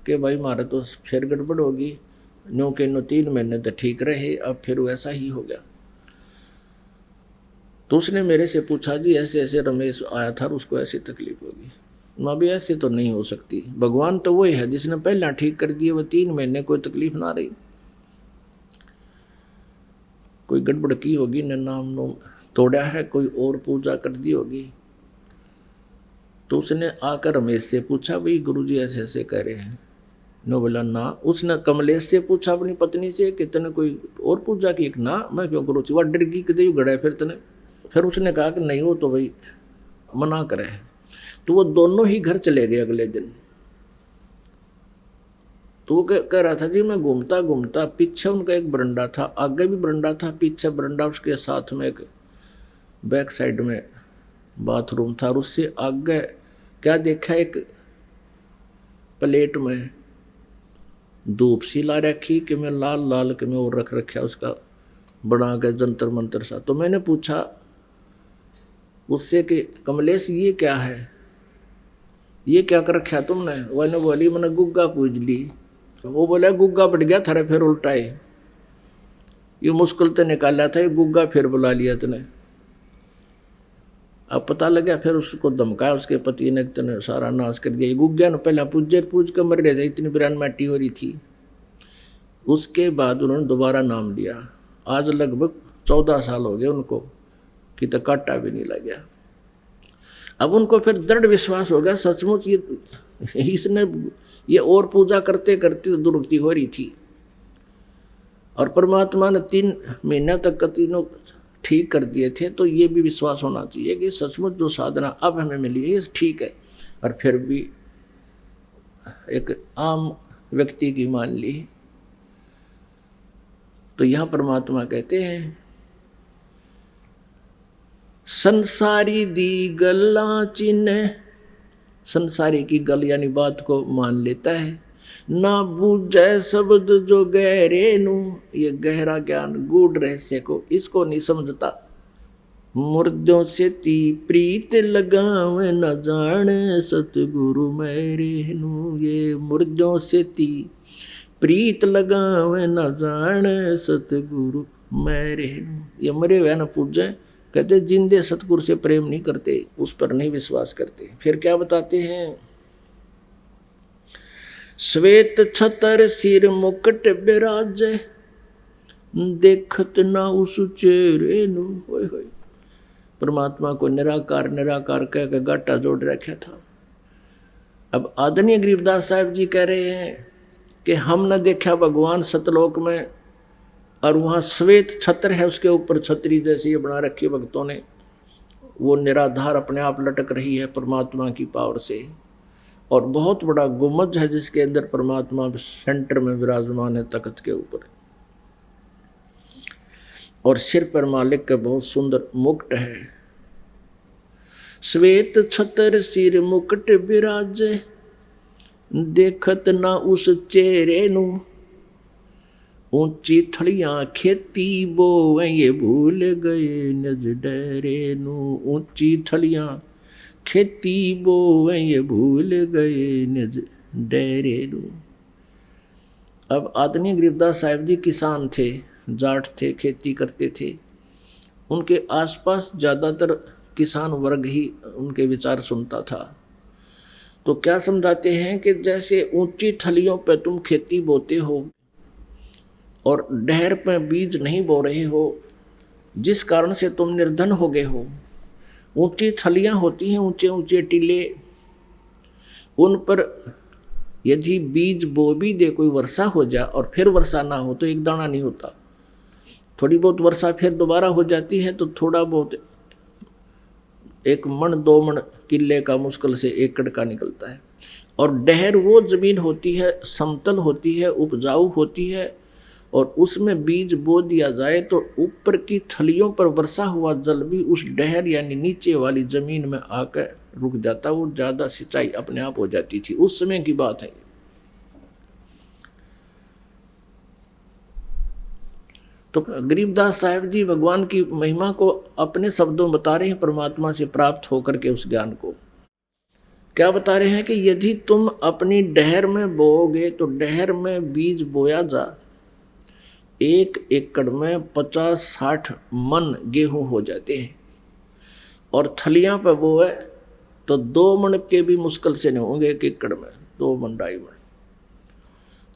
कि भाई मारा तो फिर गड़बड़ होगी, नो के नो 3 महीने तो ठीक रहे, अब फिर वैसा ही हो गया। तो उसने मेरे से पूछा जी ऐसे ऐसे रमेश आया था और उसको ऐसी तकलीफ होगी। माँ भी ऐसे तो नहीं हो सकती, भगवान तो वही है जिसने पहले ठीक कर दिए, वो 3 महीने कोई तकलीफ ना रही, कोई गड़बड़ की होगी, ने नाम नो तोड़ा है, कोई और पूजा कर दी होगी। तो उसने आकर रमेश से पूछा भाई गुरुजी ऐसे ऐसे कह रहे हैं। नो बोला ना। उसने कमलेश से पूछा अपनी पत्नी से कि तने कोई और पूजा की? ना मैं क्यों करूँ, वह डर की कदे गड़ा फिर तने। फिर उसने कहा कि नहीं हो तो भाई मना करे। तो वो दोनों ही घर चले गए अगले दिन। तो वो कह रहा था जी मैं घूमता घूमता, पीछे उनका एक बरंडा था, आगे भी बरंडा था, पीछे बरंडा, उसके साथ में एक बैक साइड में बाथरूम था, और उससे आगे क्या देखा, एक प्लेट में धूप सी ला रखी कि मैं लाल लाल के में और रख रखा उसका बना के जंतर मंतर सा। तो मैंने पूछा उससे कि कमलेश ये क्या है, ये क्या कर रखा तुमने? वह बोली मैंने गुग्गा पूज ली। वो बोला गुग्गा बढ़ गया थारे फिर उल्टाए, ये मुश्किल तो निकाला था, ये गुग्गा फिर बुला लिया तूने। अब पता लगा, फिर उसको धमकाया उसके पति ने, तने सारा नाश कर दिया। ये गुग्गा ने पहले पूज कर मर रहे थे, इतनी बिरान माटी हो रही थी। उसके बाद उन्होंने दोबारा नाम लिया। आज लगभग 14 साल हो गए उनको कि तो काटा भी नहीं लग गया। अब उनको फिर दृढ़ विश्वास हो गया सचमुच इसने ये और पूजा करते करते दुर्गति हो रही थी। और परमात्मा ने 3 महीने तक का तीनों ठीक कर दिए थे। तो ये भी विश्वास होना चाहिए कि सचमुच जो साधना अब हमें मिली है ये ठीक है। और फिर भी एक आम व्यक्ति की मान ली। तो यहां परमात्मा कहते हैं संसारी दी गल्ला चिन्ह, संसारी की गल यानी बात को मान लेता है। ना बूझे शब्द जो गहरे नू, ये गहरा ज्ञान गूढ़ रहस्य को इसको नहीं समझता। मुर्दों से ती प्रीत लगावे न जाने सतगुरु मेरे नू, ये मुर्दों से ती प्रीत लगावे न जाने सतगुरु मेरे नू। ये मरे हुए न पूजे, कहते जिंदे सतगुरु से प्रेम नहीं करते, उस पर नहीं विश्वास करते। फिर क्या बताते हैं, श्वेत छतर सिर मुकुट बिराजे, देखत ना उस चेहरे नु। होय होय, परमात्मा को निराकार निराकार कह के गाटा जोड़ रखा था। अब आदरणीय गरीबदास साहब जी कह रहे हैं कि हम न देखा भगवान सतलोक में, और वहाँ श्वेत छत्र है, उसके ऊपर छतरी जैसी ये बना रखी है भक्तों ने, वो निराधार अपने आप लटक रही है परमात्मा की पावर से। और बहुत बड़ा गुम्बद है जिसके अंदर परमात्मा सेंटर में विराजमान है तख्त के ऊपर। और सिर पर मालिक का बहुत सुंदर मुकुट है। श्वेत छतर सिर मुकुट विराजे, देखत ना उस चेहरे नु। ऊंची थड़ियां खेती बोवे ये भूल गए निज डेरे नु। ऊंची थड़ियां खेती बोवे ये भूल गए निज डेरे नु। अब आदरणीय गरीबदास साहब जी किसान थे, जाट थे, खेती करते थे। उनके आसपास ज़्यादातर किसान वर्ग ही उनके विचार सुनता था। तो क्या समझाते हैं कि जैसे ऊंची थलियों पे तुम खेती बोते हो और डहर पे बीज नहीं बो रहे हो, जिस कारण से तुम निर्धन हो गए हो। ऊंची थलियां होती हैं, ऊंचे ऊंचे टीले, उन पर यदि बीज बो भी दे, कोई वर्षा हो जाए और फिर वर्षा ना हो तो एक दाना नहीं होता। थोड़ी बहुत वर्षा फिर दोबारा हो जाती है तो थोड़ा बहुत 1 मन 2 मन किले का मुश्किल से एकड़ का निकलता है। और डहर वो जमीन होती है, समतल होती है, उपजाऊ होती है, और उसमें बीज बो दिया जाए तो ऊपर की थलियों पर वर्षा हुआ जल भी उस डहर यानी नीचे वाली जमीन में आकर रुक जाता। वो ज़्यादा सिंचाई अपने आप हो जाती थी, उस समय की बात है। तो गरीबदास साहब जी भगवान की महिमा को अपने शब्दों में बता रहे हैं, परमात्मा से प्राप्त होकर के उस ज्ञान को। क्या बता रहे हैं कि यदि तुम अपनी डहर में बोओगे तो डहर में बीज बोया जा, 1 एकड़ में 50-60 मन गेहूं हो जाते हैं। और थलियां पर बोए तो 2 मन के भी मुश्किल से नहीं होंगे 1 एकड़ में, 2 मन 2.5 मन।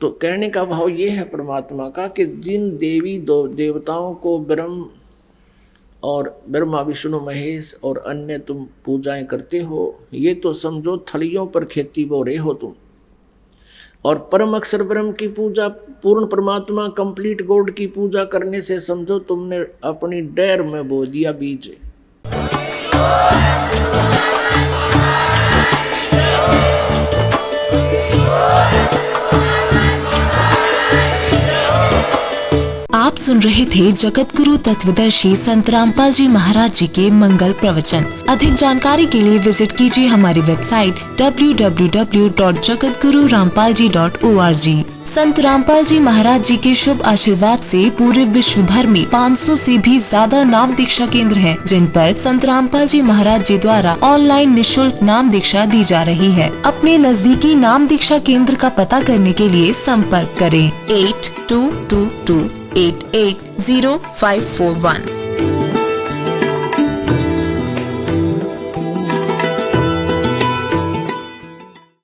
तो कहने का भाव ये है परमात्मा का कि जिन देवी देवताओं को ब्रह्म और ब्रह्मा विष्णु महेश और अन्य तुम पूजाएं करते हो, ये तो समझो थलियों पर खेती बो रहे हो तुम। और परम अक्षर ब्रह्म की पूजा, पूर्ण परमात्मा कंप्लीट गॉड की पूजा करने से समझो तुमने अपनी डैर में बो दिया बीज। आप सुन रहे थे जगत गुरु तत्वदर्शी संत रामपाल जी महाराज जी के मंगल प्रवचन। अधिक जानकारी के लिए विजिट कीजिए हमारी वेबसाइट www.jagatgururampalji.org। संत रामपाल जी महाराज जी के शुभ आशीर्वाद से पूरे विश्व भर में 500 से भी ज्यादा नाम दीक्षा केंद्र हैं, जिन पर संत रामपाल जी महाराज जी द्वारा ऑनलाइन निशुल्क नाम दीक्षा दी जा रही है। अपने नजदीकी नाम दीक्षा केंद्र का पता करने के लिए संपर्क करें 8222880541।